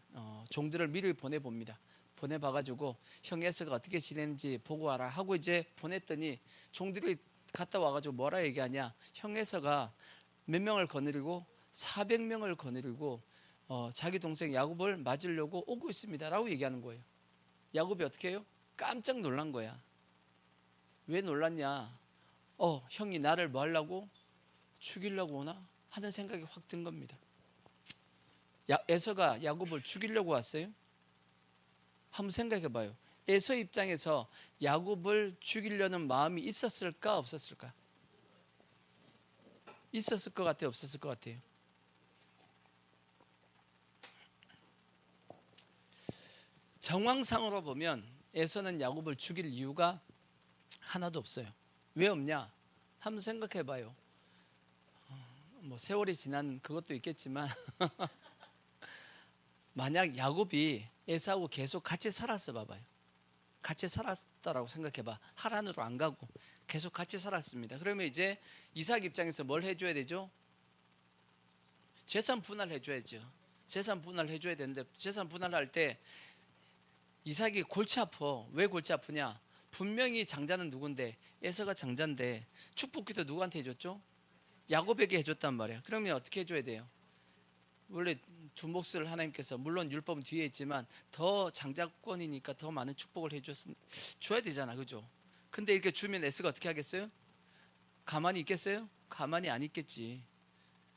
종들을 미리 보내봅니다. 보내봐가지고 형 에서가 어떻게 지내는지 보고 와라 하고 이제 보냈더니 종들이 갔다 와가지고 뭐라 얘기하냐. 형 에서가 몇 명을 거느리고 400명을 거느리고 자기 동생 야곱을 맞으려고 오고 있습니다 라고 얘기하는 거예요. 야곱이 어떻게 해요? 깜짝 놀란 거야. 왜 놀랐냐. 형이 나를 뭐 하려고? 죽이려고 오나? 하는 생각이 확 든 겁니다. 에서가 야곱을 죽이려고 왔어요? 한번 생각해 봐요. 에서 입장에서 야곱을 죽이려는 마음이 있었을까 없었을까? 있었을 것 같아요, 없었을 것 같아요? 정황상으로 보면 에서는 야곱을 죽일 이유가 하나도 없어요. 왜 없냐? 한번 생각해 봐요. 뭐 세월이 지난 그것도 있겠지만 만약 야곱이 에사하고 계속 같이 살았어 봐봐요. 같이 살았다라고 생각해 봐. 하란으로 안 가고 계속 같이 살았습니다. 그러면 이제 이삭 입장에서 뭘 해줘야 되죠? 재산 분할 해줘야죠. 재산 분할 해줘야 되는데 재산 분할할 때 이삭이 골치 아파. 왜 골치 아프냐? 분명히 장자는 누군데? 에서가 장자인데 축복기도 누구한테 해줬죠? 야곱에게 해줬단 말이야. 그러면 어떻게 해줘야 돼요? 원래 두 몫을 하나님께서 물론 율법은 뒤에 있지만 더 장자권이니까 더 많은 축복을 줘야 되잖아, 그죠? 근데 이렇게 주면 에서가 어떻게 하겠어요? 가만히 있겠어요? 가만히 안 있겠지.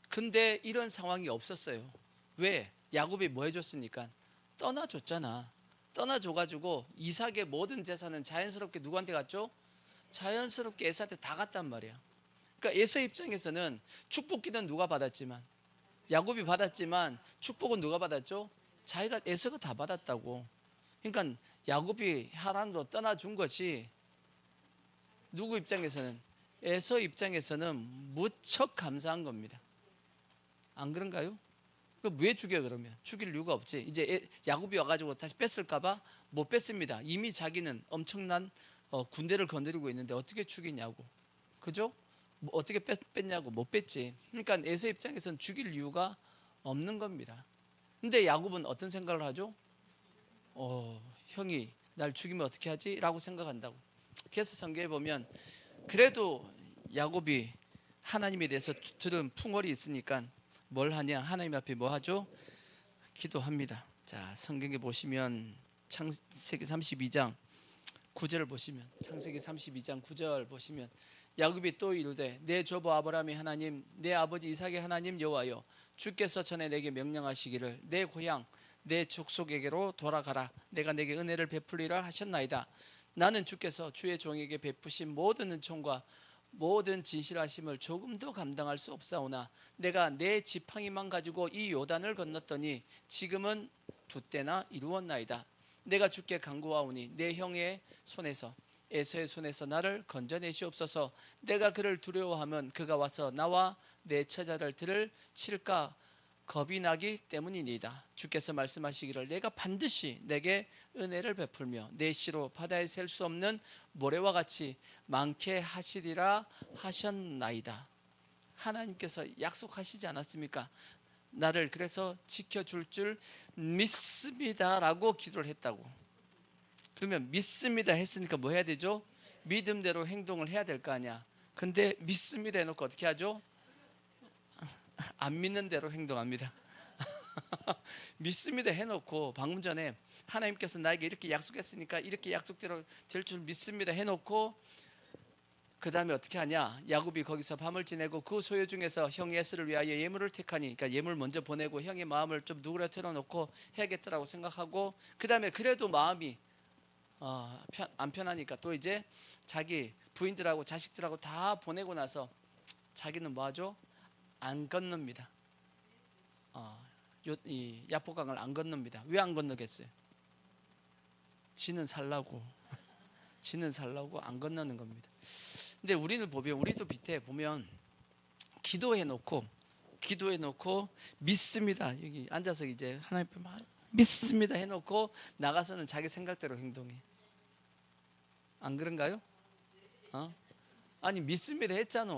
근데 이런 상황이 없었어요. 왜? 야곱이 뭐 해줬으니까? 떠나줬잖아. 떠나줘가지고 이삭의 모든 재산은 자연스럽게 누구한테 갔죠? 자연스럽게 에서한테 다 갔단 말이야. 그러니까 에서 입장에서는 축복기는 누가 받았지만 야곱이 받았지만 축복은 누가 받았죠? 자기가 에서가 다 받았다고. 그러니까 야곱이 하란으로 떠나준 것이 누구 입장에서는 에서 입장에서는 무척 감사한 겁니다. 안 그런가요? 왜 죽여 그러면? 죽일 이유가 없지. 이제 야곱이 와가지고 다시 뺐을까봐 못 뺐습니다. 이미 자기는 엄청난 군대를 거느리고 있는데 어떻게 죽이냐고. 그죠? 뭐 어떻게 뺐냐고. 못 뺐지. 그러니까 에서 입장에서는 죽일 이유가 없는 겁니다. 근데 야곱은 어떤 생각을 하죠? 형이 날 죽이면 어떻게 하지? 라고 생각한다고. 그래서 성경에 보면 그래도 야곱이 하나님에 대해서 들은 풍월이 있으니까 뭘 하냐? 하나님 앞에 뭐 하죠? 기도합니다. 자, 성경에 보시면 창세기 32장 9절 보시면 창세기 32장 9절 보시면 야곱이 또 이르되 내 조부 아브라함의 하나님 내 아버지 이삭의 하나님 여호와여 주께서 전에 내게 명령하시기를 내 고향 내 족속에게로 돌아가라 내가 내게 은혜를 베풀리라 하셨나이다. 나는 주께서 주의 종에게 베푸신 모든 은총과 모든 진실하심을 조금도 감당할 수 없사오나 내가 내 지팡이만 가지고 이 요단을 건넜더니 지금은 두 때나 이루었나이다. 내가 주께 간구하오니 내 형의 손에서 에서의 손에서 나를 건져내시옵소서. 내가 그를 두려워하면 그가 와서 나와 내 처자를 들을 칠까 겁이 나기 때문이니이다. 주께서 말씀하시기를 내가 반드시 내게 은혜를 베풀며 내 씨로 바다에 셀 수 없는 모래와 같이 많게 하시리라 하셨나이다. 하나님께서 약속하시지 않았습니까? 나를 그래서 지켜줄 줄 믿습니다라고 기도를 했다고. 그러면 믿습니다 했으니까 뭐 해야 되죠? 믿음대로 행동을 해야 될 거 아니야. 근데 믿습니다 해놓고 어떻게 하죠? 안 믿는 대로 행동합니다. 믿습니다 해놓고 방금 전에 하나님께서 나에게 이렇게 약속했으니까 이렇게 약속대로 될 줄 믿습니다 해놓고 그 다음에 어떻게 하냐? 야곱이 거기서 밤을 지내고 그 소요 중에서 형 에서를 위하여 예물을 택하니, 그러니까 예물 먼저 보내고 형의 마음을 좀 누그러 틀어놓고 해야겠다라고 생각하고 그 다음에 그래도 마음이 안 편하니까 또 이제 자기 부인들하고 자식들하고 다 보내고 나서 자기는 뭐하죠? 안 건넙니다. 이 야포강을 안 건넙니다. 왜 안 건너겠어요? 지는 살라고 안 건너는 겁니다. 근데 우리는 보면 우리도 밑에 보면 기도해 놓고 믿습니다. 여기 앉아서 이제 하나님 앞에 막 믿습니다 해놓고 나가서는 자기 생각대로 행동해. 안 그런가요? 아니 믿습니다 했잖아.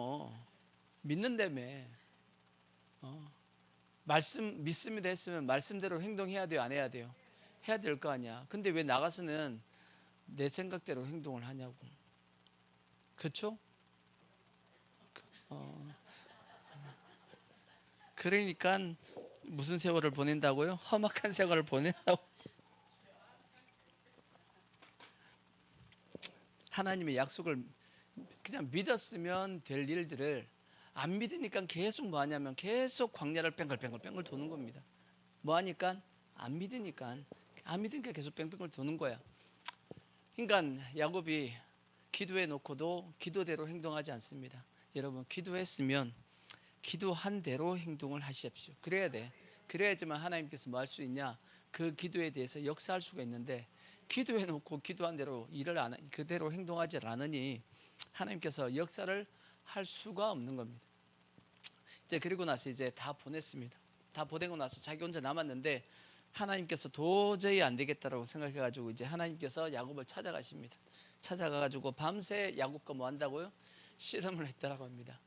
믿는다며. 말씀 믿습니다 했으면 말씀대로 행동해야 돼요, 안 해야 돼요? 해야 될 거 아니야. 근데 왜 나가서는 내 생각대로 행동을 하냐고. 그렇죠? 그러니까 무슨 세월을 보낸다고요? 험악한 세월을 보낸다고. 하나님의 약속을 그냥 믿었으면 될 일들을 안 믿으니까 계속 뭐 하냐면 계속 광야를 뺑글뺑글 도는 겁니다. 뭐 하니까 안 믿으니까 계속 뺑뺑을 도는 거야. 그러니까 야곱이 기도해 놓고도 기도대로 행동하지 않습니다. 여러분, 기도했으면 기도한 대로 행동을 하십시오. 그래야 돼. 그래야지만 하나님께서 뭐 할 수 있냐? 그 기도에 대해서 역사할 수가 있는데, 기도해 놓고 기도한 대로 일을 안 그대로 행동하지 않으니 하나님께서 역사를 할 수가 없는 겁니다. 이제 그리고 나서 이제 다 보냈습니다. 다 보내고 나서 자기 혼자 남았는데 하나님께서 도저히 안 되겠다라고 생각해가지고 이제 하나님께서 야곱을 찾아가십니다. 찾아가가지고 밤새 야곱과 뭐 한다고요? 씨름을 했다라고 합니다.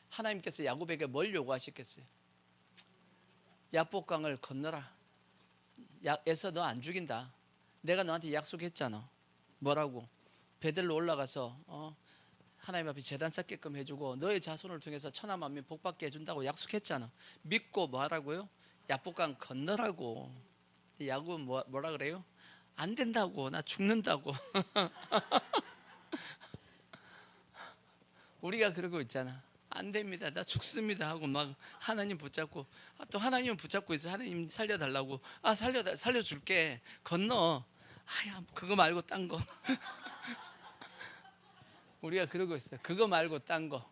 하나님께서 야곱에게 뭘 요구하셨겠어요? 야복강을 건너라. 에서 너 안 죽인다. 내가 너한테 약속했잖아. 뭐라고? 베델로 올라가서 하나님 앞에 제단 쌓게끔 해주고 너의 자손을 통해서 천하 만민 복받게 해준다고 약속했잖아. 믿고 뭐 하라고요? 야복강 건너라고. 야곱은 뭐라 그래요? 안 된다고. 나 죽는다고. 우리가 그러고 있잖아. 안 됩니다. 나 죽습니다 하고 막 하나님 붙잡고, 또 하나님은 붙잡고 있어. 하나님 살려달라고. 살려줄게. 건너. 아야, 그거 말고 딴 거. 우리가 그러고 있어. 그거 말고 딴 거.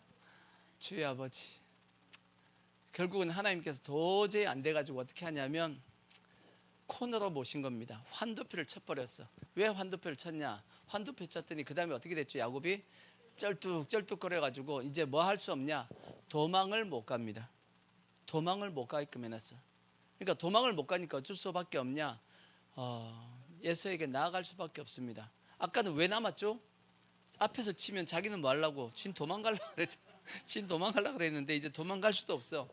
주의 아버지, 결국은 하나님께서 도저히 안 돼가지고 어떻게 하냐면 콘으로 모신 겁니다. 환도표를 쳐버렸어. 왜 환도표를 쳤냐? 환도표 쳤더니 그 다음에 어떻게 됐죠? 야곱이 쩔뚝거려가지고 이제 뭐 할 수 없냐? 도망을 못 갑니다. 도망을 못 가게끔 해놨어. 그러니까 도망을 못 가니까 어쩔 수밖에 없냐? 에서에게 나아갈 수밖에 없습니다. 아까는 왜 남았죠? 앞에서 치면 자기는 뭐 하려고? 진 도망가려고 그랬는데 이제 도망갈 수도 없어.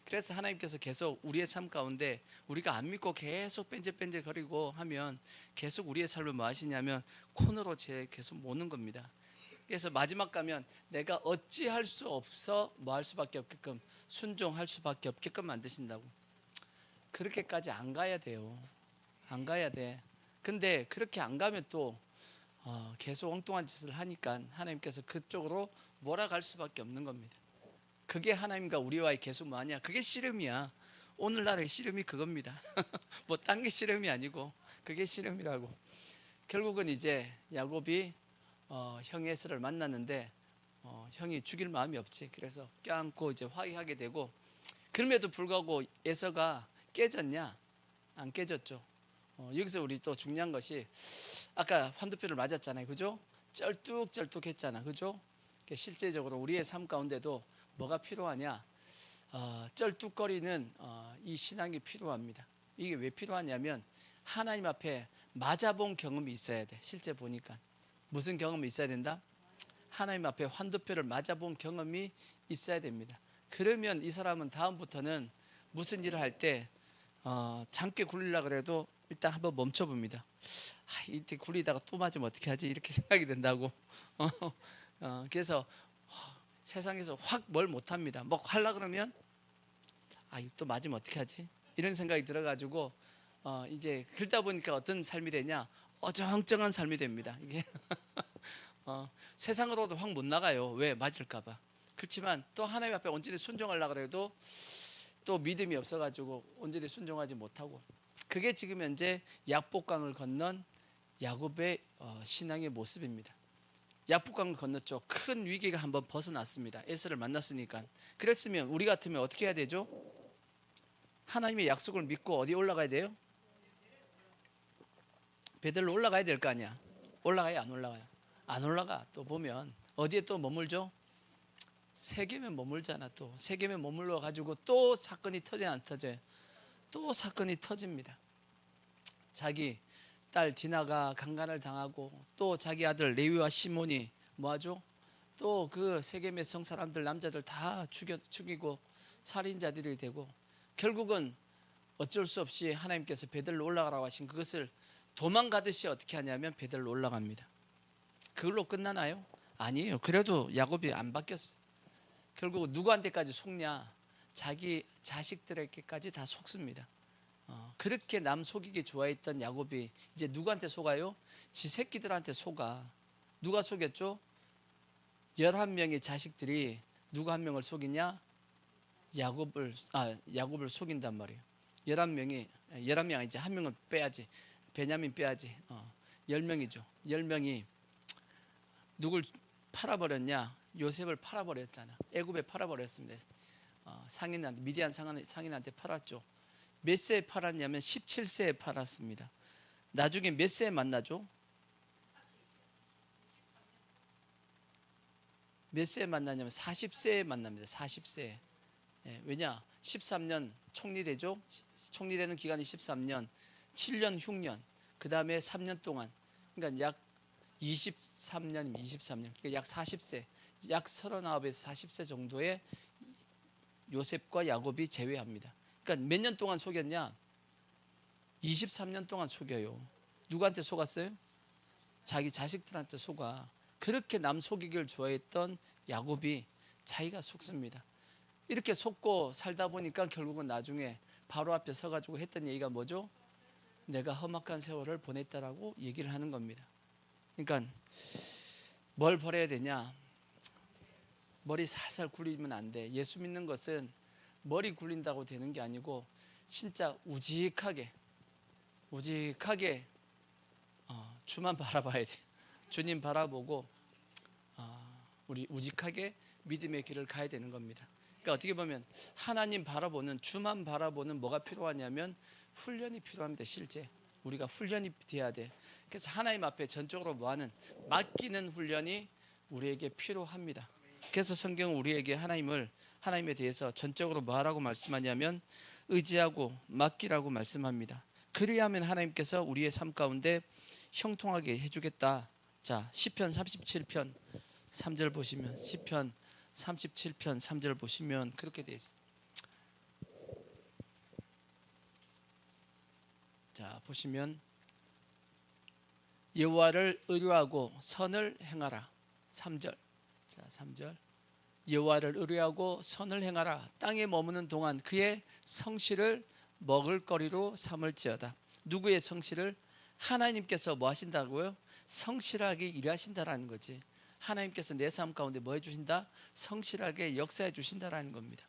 그래서 하나님께서 계속 우리의 삶 가운데 우리가 안 믿고 계속 뺀질뺀질거리고 하면 계속 우리의 삶을 뭐 하시냐면 콘으로 계속 모는 겁니다. 그래서 마지막 가면 내가 어찌할 수 없어 뭐 할 수밖에 없게끔 순종할 수밖에 없게끔 만드신다고. 그렇게까지 안 가야 돼요. 안 가야 돼. 근데 그렇게 안 가면 또 계속 엉뚱한 짓을 하니까 하나님께서 그쪽으로 몰아갈 수밖에 없는 겁니다. 그게 하나님과 우리와의 계속 뭐하냐? 그게 씨름이야. 오늘날의 씨름이 그겁니다. 뭐 딴 게 씨름이 아니고 그게 씨름이라고. 결국은 이제 야곱이 형 에서를 만났는데 형이 죽일 마음이 없지. 그래서 껴안고 이제 화해하게 되고, 그럼에도 불구하고 에서가 깨졌냐? 안 깨졌죠. 여기서 우리 또 중요한 것이 아까 환도표를 맞았잖아요. 그죠? 쩔뚝쩔뚝했잖아. 그죠? 실제적으로 우리의 삶 가운데도 뭐가 필요하냐? 쩔뚝거리는 이 신앙이 필요합니다. 이게 왜 필요하냐면 하나님 앞에 맞아본 경험이 있어야 돼. 실제 보니까 무슨 경험이 있어야 된다? 하나님 앞에 환도표를 맞아본 경험이 있어야 됩니다. 그러면 이 사람은 다음부터는 무슨 일을 할 때 잠깨 굴리려고 그래도 일단 한번 멈춰봅니다. 이때 굴리다가 또 맞으면 어떻게 하지? 이렇게 생각이 된다고. 그래서 세상에서 확 뭘 못합니다. 뭐 하려 그러면 또 맞으면 어떻게 하지? 이런 생각이 들어가지고 이제 그러다 보니까 어떤 삶이 되냐? 어정쩡한 삶이 됩니다. 이게 세상으로도 확 못 나가요. 왜? 맞을까봐. 그렇지만 또 하나님 앞에 온전히 순종하려고 해도 또 믿음이 없어가지고 온전히 순종하지 못하고, 그게 지금 현재 약복강을 건넌 야곱의 신앙의 모습입니다. 약복강을 건넜죠. 큰 위기가 한번 벗어났습니다. 에서를 만났으니까. 그랬으면 우리 같으면 어떻게 해야 되죠? 하나님의 약속을 믿고 어디 올라가야 돼요? 베델로 올라가야 될 거 아니야. 올라가요, 안 올라가요? 안 올라가. 또 보면 어디에 또 머물죠? 세겜에 머물잖아. 또 세겜에 머물러 가지고 또 사건이 터져 안 터져요? 또 사건이 터집니다. 자기 딸 디나가 강간을 당하고, 또 자기 아들 레위와 시몬이 뭐하죠? 또 그 세겜의 성 사람들 남자들 다 죽이고 살인자들이 되고, 결국은 어쩔 수 없이 하나님께서 베들로 올라가라고 하신 그것을 도망가듯이 어떻게 하냐면 베들로 올라갑니다. 그걸로 끝나나요? 아니에요. 그래도 야곱이 안 바뀌었어. 결국 누구한테까지 속냐? 자기 자식들에게까지 다 속습니다. 그렇게 남 속이기 좋아했던 야곱이 이제 누구한테 속아요? 지 새끼들한테 속아. 누가 속였죠? 11명의 자식들이 누구 한 명을 속이냐? 야곱을 속인단 말이에요. 11명 이제 한 명은 빼야지. 베냐민 빼야지. 10명이죠. 10명이 누굴 팔아버렸냐? 요셉을 팔아버렸잖아. 애굽에 팔아버렸습니다. 상인한테, 미디안 상인한테 팔았죠. 몇 세에 팔았냐면 17세에 팔았습니다. 나중에 몇 세에 만나죠? 몇 세에 만나냐면 40세에 만납니다. 40세에. 왜냐? 13년 총리되죠. 총리되는 기간이 13년, 7년 흉년, 그 다음에 3년 동안, 그러니까 약 23년, 그러니까 약 40세, 약 39에서 40세 정도의 요셉과 야곱이 제외합니다. 그러니까 몇 년 동안 속였냐? 23년 동안 속여요. 누구한테 속았어요? 자기 자식들한테 속아. 그렇게 남 속이기를 좋아했던 야곱이 자기가 속습니다. 이렇게 속고 살다 보니까 결국은 나중에 바로 앞에 서가지고 했던 얘기가 뭐죠? 내가 험악한 세월을 보냈다라고 얘기를 하는 겁니다. 그러니까 뭘 버려야 되냐? 머리 살살 굴리면 안 돼. 예수 믿는 것은 머리 굴린다고 되는 게 아니고 진짜 우직하게 주만 바라봐야 돼. 주님 바라보고 우리 우직하게 믿음의 길을 가야 되는 겁니다. 그러니까 어떻게 보면 하나님 바라보는, 주만 바라보는 뭐가 필요하냐면 훈련이 필요합니다. 실제 우리가 훈련이 돼야 돼. 그래서 하나님 앞에 전적으로 뭐하는, 맡기는 훈련이 우리에게 필요합니다. 그래서 성경은 우리에게 하나님에 대해서 전적으로 뭐하라고 말씀하냐면 의지하고 맡기라고 말씀합니다. 그리하면 하나님께서 우리의 삶 가운데 형통하게 해주겠다. 자, 시편 37편 3절 보시면, 시편 37편 3절 보시면 그렇게 되어 있습니다. 자, 보시면 여호와를 의뢰하고 선을 행하라. 3절. 자, 3절. 여호와를 의뢰하고 선을 행하라. 땅에 머무는 동안 그의 성실을 먹을거리로 삼을지어다. 누구의 성실을? 하나님께서 뭐 하신다고요? 성실하게 일하신다라는 거지. 하나님께서 내 삶 가운데 뭐 해주신다? 성실하게 역사해 주신다라는 겁니다.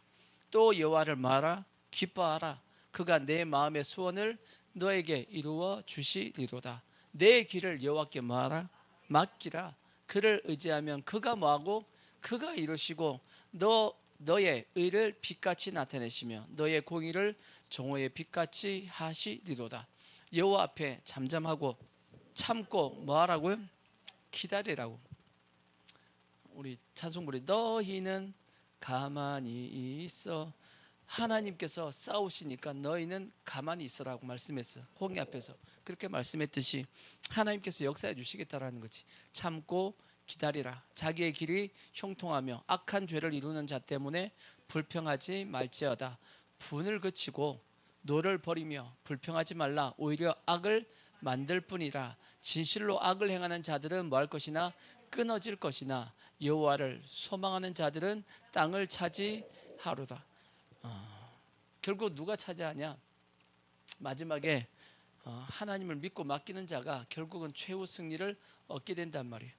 또 여호와를 말하라. 기뻐하라. 그가 내 마음의 소원을 너에게 이루어 주시리로다. 내 길을 여호와께 뭐하라? 맡기라. 그를 의지하면 그가 뭐하고? 그가 이루시고 너의 의를 빛같이 나타내시며 너의 공의를 정오의 빛같이 하시리로다. 여호와 앞에 잠잠하고 참고 뭐하라고요? 기다리라고. 우리 찬송부리 너희는 가만히 있어. 하나님께서 싸우시니까 너희는 가만히 있으라고 말씀했어. 홍해 앞에서 그렇게 말씀했듯이 하나님께서 역사해 주시겠다라는 거지. 참고 기다리라. 자기의 길이 형통하며 악한 죄를 이루는 자 때문에 불평하지 말지어다. 분을 그치고 노를 버리며 불평하지 말라. 오히려 악을 만들 뿐이라. 진실로 악을 행하는 자들은 뭐 할 것이나 끊어질 것이나 여호와를 소망하는 자들은 땅을 차지하로다. 결국 누가 차지하냐? 마지막에 하나님을 믿고 맡기는 자가 결국은 최후 승리를 얻게 된단 말이에요.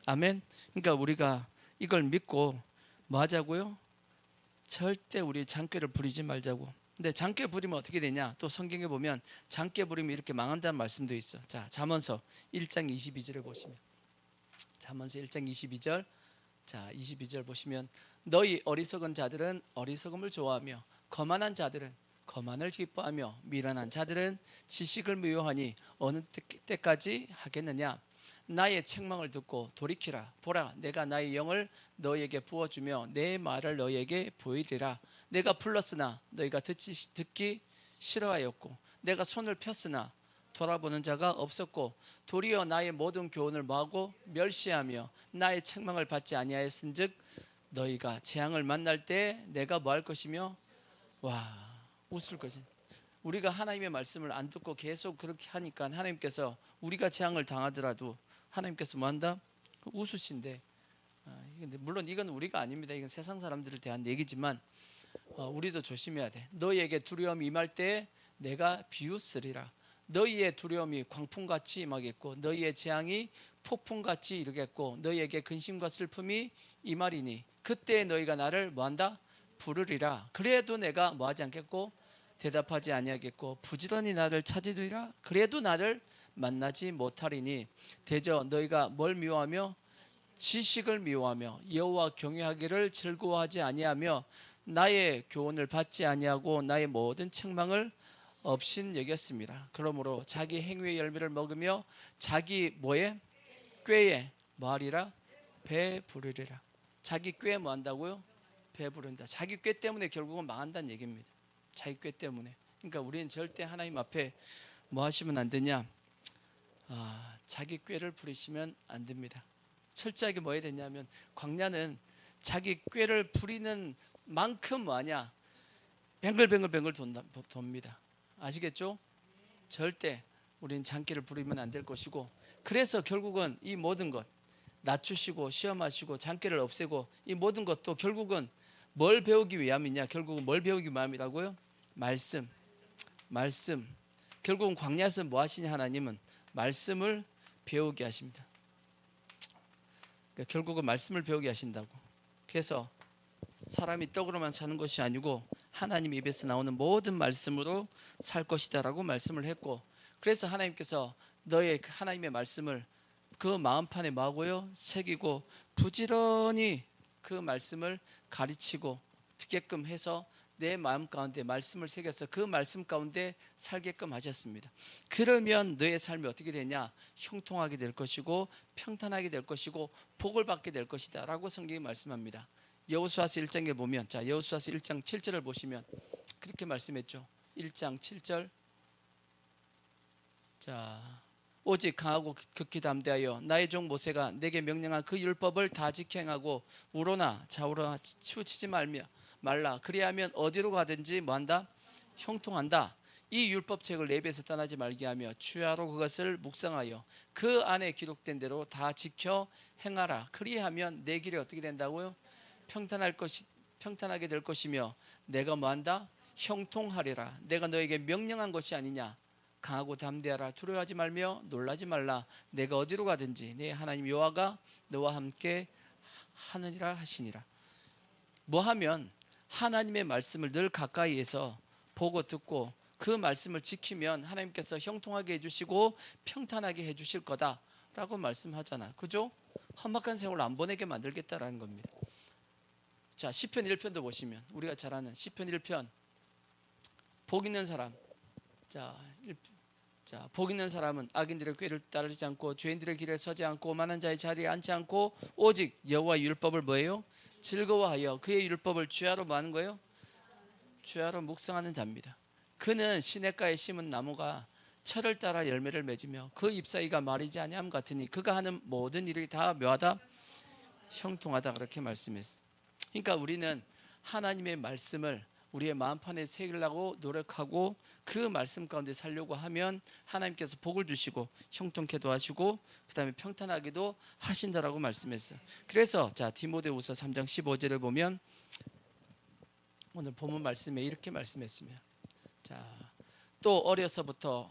아멘. 그러니까 우리가 이걸 믿고 뭐 하자고요? 절대 우리 장꾀를 부리지 말자고. 근데 장꾀 부리면 어떻게 되냐? 또 성경에 보면 장꾀 부리면 이렇게 망한다는 말씀도 있어. 자, 잠언서 1장 22절을 보시면, 잠언서 1장 22절. 자, 22절 보시면 너희 어리석은 자들은 어리석음을 좋아하며 거만한 자들은 거만을 기뻐하며 미련한 자들은 지식을 미워하니 어느 때까지 하겠느냐? 나의 책망을 듣고 돌이키라. 보라, 내가 나의 영을 너희에게 부어주며 내 말을 너희에게 보이리라. 내가 불렀으나 너희가 듣기 싫어하였고 내가 손을 폈으나 돌아보는 자가 없었고 도리어 나의 모든 교훈을 뭐하고 멸시하며 나의 책망을 받지 아니하였은즉 너희가 재앙을 만날 때 내가 뭐 할 것이며, 와, 웃을 것이. 우리가 하나님의 말씀을 안 듣고 계속 그렇게 하니까 하나님께서 우리가 재앙을 당하더라도 하나님께서 뭐한다? 웃으신대. 근데 물론 이건 우리가 아닙니다. 이건 세상 사람들을 대한 얘기지만 우리도 조심해야 돼. 너희에게 두려움이 임할 때 내가 비웃으리라. 너희의 두려움이 광풍같이 임하겠고 너희의 재앙이 폭풍같이 이르겠고 너희에게 근심과 슬픔이 임하리니 그때 너희가 나를 뭐한다? 부르리라. 그래도 내가 뭐하지 않겠고 대답하지 아니하겠고 부지런히 나를 찾으리라. 그래도 나를 만나지 못하리니 대저 너희가 뭘 미워하며 지식을 미워하며 여호와 경외하기를 즐거워하지 아니하며 나의 교훈을 받지 아니하고 나의 모든 책망을 업신 여겼습니다. 그러므로 자기 행위의 열매를 먹으며 자기 뭐에 꾀에 뭐하리라? 배부르리라. 자기 꾀에 뭐 한다고요? 배부른다. 자기 꾀 때문에 결국은 망한다는 얘기입니다. 자기 꾀 때문에. 그러니까 우리는 절대 하나님 앞에 뭐 하시면 안 되냐? 자기 꾀를 부리시면 안 됩니다. 철저하게 뭐 해야 되냐면 광야는 자기 꾀를 부리는 만큼 뭐하냐? 뱅글뱅글 돕니다. 아시겠죠? 절대 우리는 장기를 부리면 안 될 것이고 그래서 결국은 이 모든 것 낮추시고 시험하시고 장기를 없애고 이 모든 것도 결국은 뭘 배우기 위함이냐? 결국은 뭘 배우기 위함이라고요? 말씀. 결국은 광야에서 뭐 하시냐? 하나님은 말씀을 배우게 하십니다. 그러니까 결국은 말씀을 배우게 하신다고. 그래서 사람이 떡으로만 사는 것이 아니고 하나님 입에서 나오는 모든 말씀으로 살 것이다라고 말씀을 했고 그래서 하나님께서 너의 하나님의 말씀을 그 마음판에 뭐하고요? 새기고 부지런히 그 말씀을 가르치고 듣게끔 해서 내 마음 가운데 말씀을 새겨서 그 말씀 가운데 살게끔 하셨습니다. 그러면 너의 삶이 어떻게 되냐? 형통하게 될 것이고 평탄하게 될 것이고 복을 받게 될 것이다 라고 성경이 말씀합니다. 여호수아서 1장에 보면 자 여호수아서 1장 7절을 보시면 그렇게 말씀했죠. 1장 7절 자 오직 강하고 극히 담대하여 나의 종 모세가 내게 명령한 그 율법을 다 지켜 행하고 우로나 좌우로나 치우치지 말라. 그리하면 어디로 가든지 뭐한다? 형통한다. 이 율법책을 내 입에서 떠나지 말게 하며 주야로 그것을 묵상하여 그 안에 기록된 대로 다 지켜 행하라. 그리하면 내 길이 어떻게 된다고요? 평탄하게 될 것이며 내가 뭐한다? 형통하리라. 내가 너에게 명령한 것이 아니냐? 강하고 담대하라. 두려워하지 말며 놀라지 말라. 내가 어디로 가든지 내 하나님 여호와가 너와 함께 하느니라 하시니라. 뭐 하면 하나님의 말씀을 늘 가까이에서 보고 듣고 그 말씀을 지키면 하나님께서 형통하게 해주시고 평탄하게 해주실 거다라고 말씀하잖아. 그죠? 험악한 세월 안 보내게 만들겠다라는 겁니다. 자 시편 1편도 보시면 우리가 잘 아는 시편 1편 복 있는 사람 복 있는 사람은 악인들의 꾀를 따르지 않고 죄인들의 길에 서지 않고 오만한 자의 자리에 앉지 않고 오직 여호와의 율법을 뭐예요? 즐거워하여 그의 율법을 주야로 뭐 하는 거예요? 주야로 묵상하는 자입니다. 그는 시냇가에 심은 나무가 철을 따라 열매를 맺으며 그 잎사귀가 마르지 아니함 같으니 그가 하는 모든 일이 다 묘하다 형통하다 그렇게 말씀했어요. 그러니까 우리는 하나님의 말씀을 우리의 마음판에 새기려고 노력하고 그 말씀 가운데 살려고 하면 하나님께서 복을 주시고 형통케도 하시고 그 다음에 평탄하게도 하신다라고 말씀했어요. 그래서 자 디모데후서 3장 15절을 보면 오늘 본문 말씀에 이렇게 말씀했습니다. 자, 또 어려서부터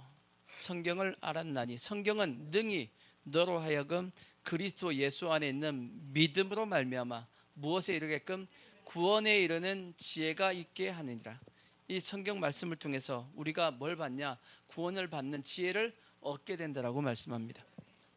성경을 알았나니 성경은 능히 너로 하여금 그리스도 예수 안에 있는 믿음으로 말미암아 무엇에 이르게끔 구원에 이르는 지혜가 있게 하느니라. 이 성경 말씀을 통해서 우리가 뭘 받냐? 구원을 받는 지혜를 얻게 된다라고 말씀합니다.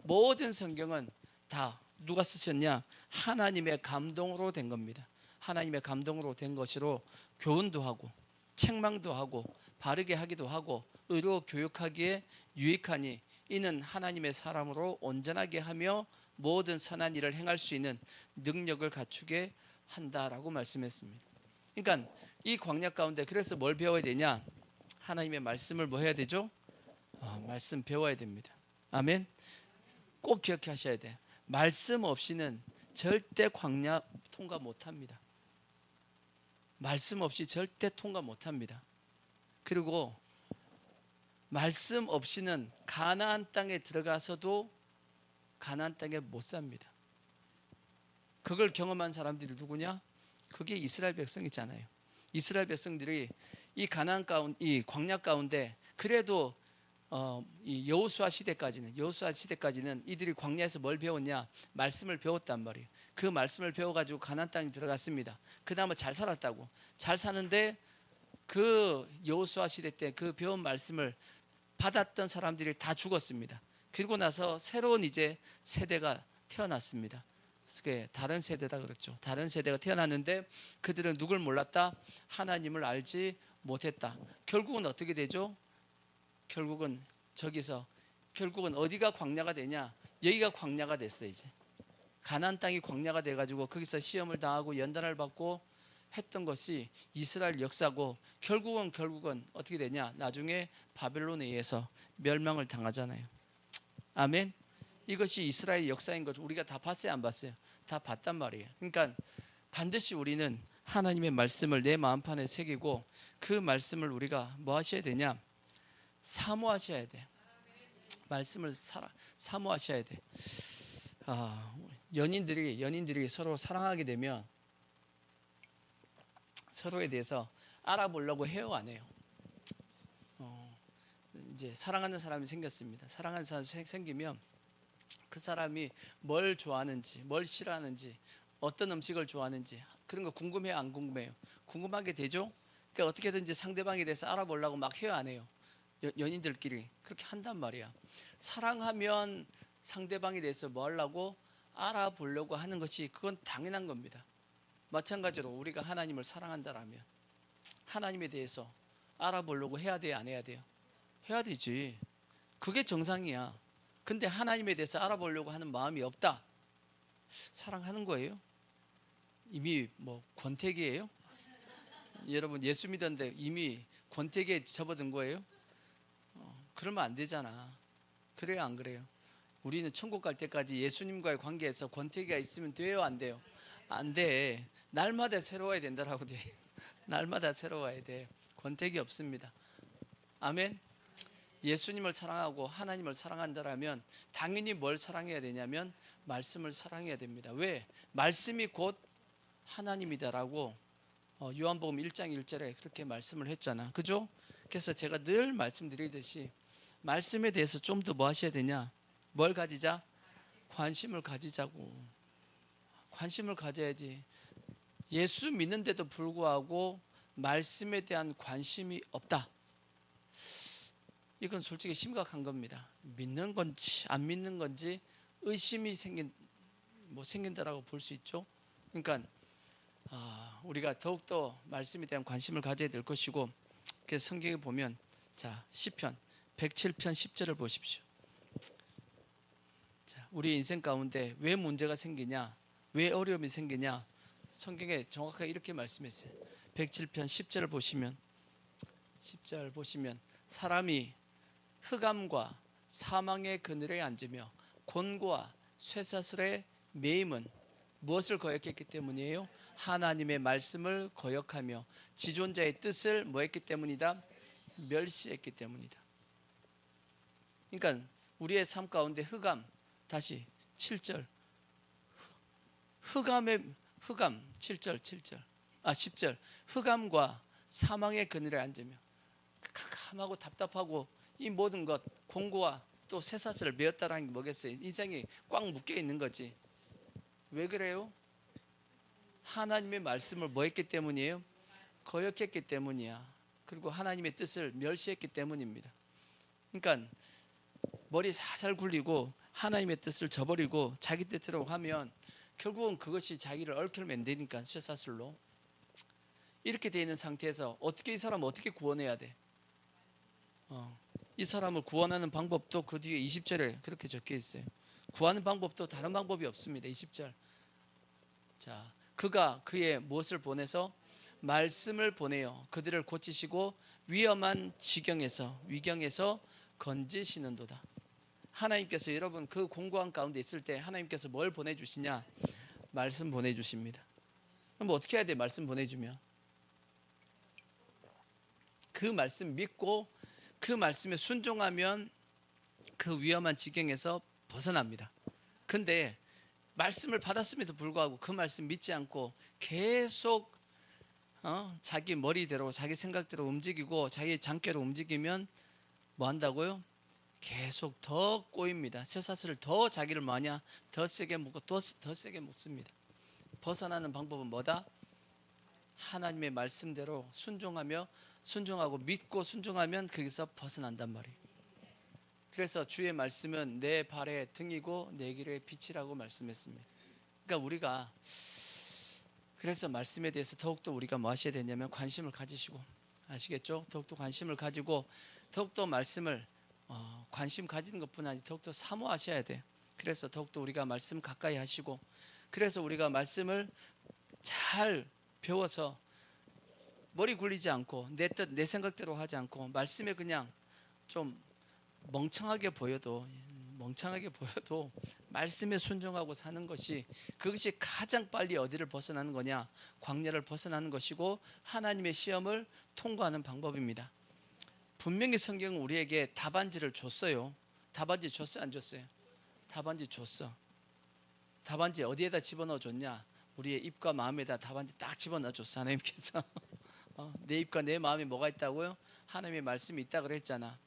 모든 성경은 다 누가 쓰셨냐? 하나님의 감동으로 된 겁니다. 하나님의 감동으로 된 것으로 교훈도 하고 책망도 하고 바르게 하기도 하고 의로 교육하기에 유익하니 이는 하나님의 사람으로 온전하게 하며 모든 선한 일을 행할 수 있는 능력을 갖추게 한다라고 말씀했습니다. 그러니까 이 광야 가운데 그래서 뭘 배워야 되냐? 하나님의 말씀을 뭐 해야 되죠? 말씀 배워야 됩니다. 아멘. 꼭 기억하셔야 돼. 말씀 없이는 절대 광야 통과 못합니다. 말씀 없이 절대 통과 못합니다. 그리고 말씀 없이는 가나안 땅에 들어가서도 가나안 땅에 못 삽니다. 그걸 경험한 사람들이 누구냐? 그게 이스라엘 백성이잖아요. 이스라엘 백성들이 이 가나안 가운데, 이 광야 가운데 그래도 이 여호수아 시대까지는 이들이 광야에서 뭘 배웠냐? 말씀을 배웠단 말이에요. 그 말씀을 배워가지고 가나안 땅에 들어갔습니다. 그나마 잘 살았다고. 잘 사는데 그 여호수아 시대 때 그 배운 말씀을 받았던 사람들이 다 죽었습니다. 그리고 나서 새로운 이제 세대가 태어났습니다. 그게 다른 세대다 그랬죠. 다른 세대가 태어났는데 그들은 누굴 몰랐다? 하나님을 알지 못했다. 결국은 어떻게 되죠? 결국은 어디가 광야가 되냐? 여기가 광야가 됐어. 이제 가나안 땅이 광야가 돼가지고 거기서 시험을 당하고 연단을 받고 했던 것이 이스라엘 역사고, 결국은 어떻게 되냐? 나중에 바벨론에 의해서 멸망을 당하잖아요. 아멘. 이것이 이스라엘 역사인 거죠. 우리가 다 봤어요, 안 봤어요? 다 봤단 말이에요. 그러니까 반드시 우리는 하나님의 말씀을 내 마음판에 새기고 그 말씀을 우리가 뭐 하셔야 되냐? 사모하셔야 돼. 말씀을 사모하셔야 돼. 연인들이 서로 사랑하게 되면 서로에 대해서 알아보려고 해요, 안 해요? 이제 사랑하는 사람이 생겼습니다. 사랑하는 사람이 생기면 그 사람이 뭘 좋아하는지, 뭘 싫어하는지, 어떤 음식을 좋아하는지 그런 거 궁금해요, 안 궁금해요? 궁금하게 되죠? 그러니까 어떻게든지 상대방에 대해서 알아보려고 막 해요, 안 해요? 연인들끼리 그렇게 한단 말이야. 사랑하면 상대방에 대해서 뭐 하려고? 알아보려고 하는 것이 그건 당연한 겁니다. 마찬가지로 우리가 하나님을 사랑한다라면 하나님에 대해서 알아보려고 해야 돼요, 안 해야 돼요? 해야 되지. 그게 정상이야. 근데 하나님에 대해서 알아보려고 하는 마음이 없다. 사랑하는 거예요? 이미 뭐 권태기예요? 여러분 예수 믿었는데 이미 권태기에 접어든 거예요? 그러면 안 되잖아. 그래요, 안 그래요? 우리는 천국 갈 때까지 예수님과의 관계에서 권태기가 있으면 돼요, 안 돼요? 안 돼. 날마다 새로워야 된다라고 돼. 날마다 새로워야 돼. 권태기 없습니다. 아멘. 예수님을 사랑하고 하나님을 사랑한다라면 당연히 뭘 사랑해야 되냐면 말씀을 사랑해야 됩니다. 왜? 말씀이 곧 하나님이다라고 요한복음 1장 1절에 그렇게 말씀을 했잖아. 그죠? 그래서 제가 늘 말씀드리듯이 말씀에 대해서 좀 더 뭐 하셔야 되냐? 뭘 가지자? 관심을 가지자고. 관심을 가져야지. 예수 믿는데도 불구하고 말씀에 대한 관심이 없다. 이건 솔직히 심각한 겁니다. 믿는 건지 안 믿는 건지 의심이 생긴다라고 볼 수 있죠. 그러니까 우리가 더욱더 말씀에 대한 관심을 가져야 될 것이고, 그래서 성경에 보면 자 시편 107편 10절을 보십시오. 자, 우리 인생 가운데 왜 문제가 생기냐, 왜 어려움이 생기냐, 성경에 정확하게 이렇게 말씀했어요. 107편 10절을 보시면 10절 보시면 사람이 흑암과 사망의 그늘에 앉으며 곤고와 쇠사슬에 매임은 무엇을 거역했기 때문이에요? 하나님의 말씀을 거역하며 지존자의 뜻을 뭐 했기 때문이다? 멸시했기 때문이다. 그러니까 우리의 삶 가운데 흑암, 다시 7절 흑암 7절 10절 흑암과 사망의 그늘에 앉으며 캄캄하고 답답하고 이 모든 것 공고와 또 쇠사슬을 메었다라는 게 뭐겠어요? 인생이 꽉 묶여 있는 거지. 왜 그래요? 하나님의 말씀을 뭐 했기 때문이에요? 거역했기 때문이야. 그리고 하나님의 뜻을 멸시했기 때문입니다. 그러니까 머리 살살 굴리고 하나님의 뜻을 저버리고 자기 뜻대로 하면 결국은 그것이 자기를 얽혀면 되니까 쇠사슬로. 이렇게 되어 있는 상태에서 어떻게 이 사람을 어떻게 구원해야 돼? 이 사람을 구원하는 방법도 그 뒤에 20절에 그렇게 적혀 있어요. 구하는 방법도 다른 방법이 없습니다. 20절. 자, 그가 그의 무엇을 보내서 말씀을 보내요. 그들을 고치시고 위경에서 건지시는도다. 하나님께서 여러분 그 공고한 가운데 있을 때 하나님께서 뭘 보내주시냐? 말씀 보내주십니다. 그럼 어떻게 해야 돼? 말씀 보내주면 그 말씀 믿고 그 말씀에 순종하면 그 위험한 지경에서 벗어납니다. 근데 말씀을 받았음에도 불구하고 그 말씀 믿지 않고 계속 자기 머리대로 자기 생각대로 움직이고 자기 장깨로 움직이면 뭐 한다고요? 계속 더 꼬입니다. 쇠사슬을 더 자기를 뭐하냐? 더 세게 묶고 더 세게 묶습니다. 벗어나는 방법은 뭐다? 하나님의 말씀대로 순종하고 믿고 순종하면 거기서 벗어난단 말이에요. 그래서 주의 말씀은 내 발의 등이고 내 길의 빛이라고 말씀했습니다. 그러니까 우리가 그래서 말씀에 대해서 더욱더 우리가 뭐 하셔야 되냐면 관심을 가지시고, 아시겠죠? 더욱더 관심을 가지고 더욱더 말씀을 관심 가지는 것뿐 아니라 더욱더 사모하셔야 돼요. 그래서 더욱더 우리가 말씀 가까이 하시고, 그래서 우리가 말씀을 잘 배워서 머리 굴리지 않고 내 뜻 내 생각대로 하지 않고 말씀에 그냥 좀 멍청하게 보여도 말씀에 순종하고 사는 것이, 그것이 가장 빨리 어디를 벗어나는 거냐? 광야를 벗어나는 것이고 하나님의 시험을 통과하는 방법입니다. 분명히 성경은 우리에게 답안지를 줬어요. 답안지 줬어요, 안 줬어요? 답안지 줬어. 답안지 어디에다 집어넣어 줬냐? 우리의 입과 마음에다 답안지 딱 집어넣어 줬어, 하나님께서. 내 입과 내 마음에 뭐가 있다고요? 하나님의 말씀이 있다 그랬잖아.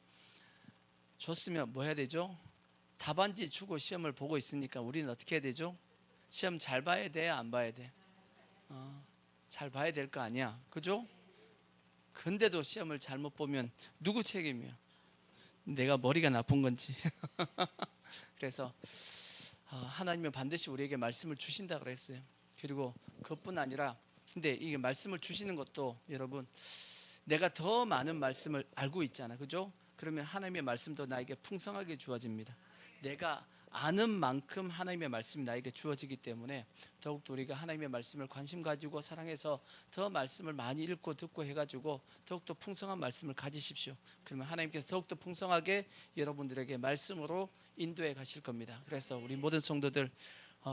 줬으면 뭐 해야 되죠? 답안지 주고 시험을 보고 있으니까 우리는 어떻게 해야 되죠? 시험 잘 봐야 돼, 안 봐야 돼? 잘 봐야 될 거 아니야, 그죠? 근데도 시험을 잘못 보면 누구 책임이야? 내가 머리가 나쁜 건지. 그래서 하나님은 반드시 우리에게 말씀을 주신다 그랬어요. 그리고 그것뿐 아니라, 근데 이게 말씀을 주시는 것도 여러분, 내가 더 많은 말씀을 알고 있잖아, 그죠? 그러면 하나님의 말씀도 나에게 풍성하게 주어집니다. 내가 아는 만큼 하나님의 말씀이 나에게 주어지기 때문에 더욱더 우리가 하나님의 말씀을 관심 가지고 사랑해서 더 말씀을 많이 읽고 듣고 해가지고 더욱더 풍성한 말씀을 가지십시오. 그러면 하나님께서 더욱더 풍성하게 여러분들에게 말씀으로 인도해 가실 겁니다. 그래서 우리 모든 성도들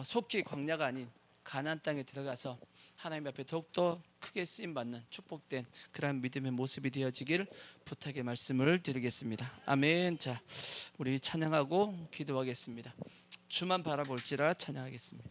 속히 광야가 아닌 가나안 땅에 들어가서 하나님 앞에 더욱더 크게 쓰임받는 축복된 그러한 믿음의 모습이 되어지길 부탁의 말씀을 드리겠습니다. 아멘. 자, 우리 찬양하고 기도하겠습니다. 주만 바라볼지라 찬양하겠습니다.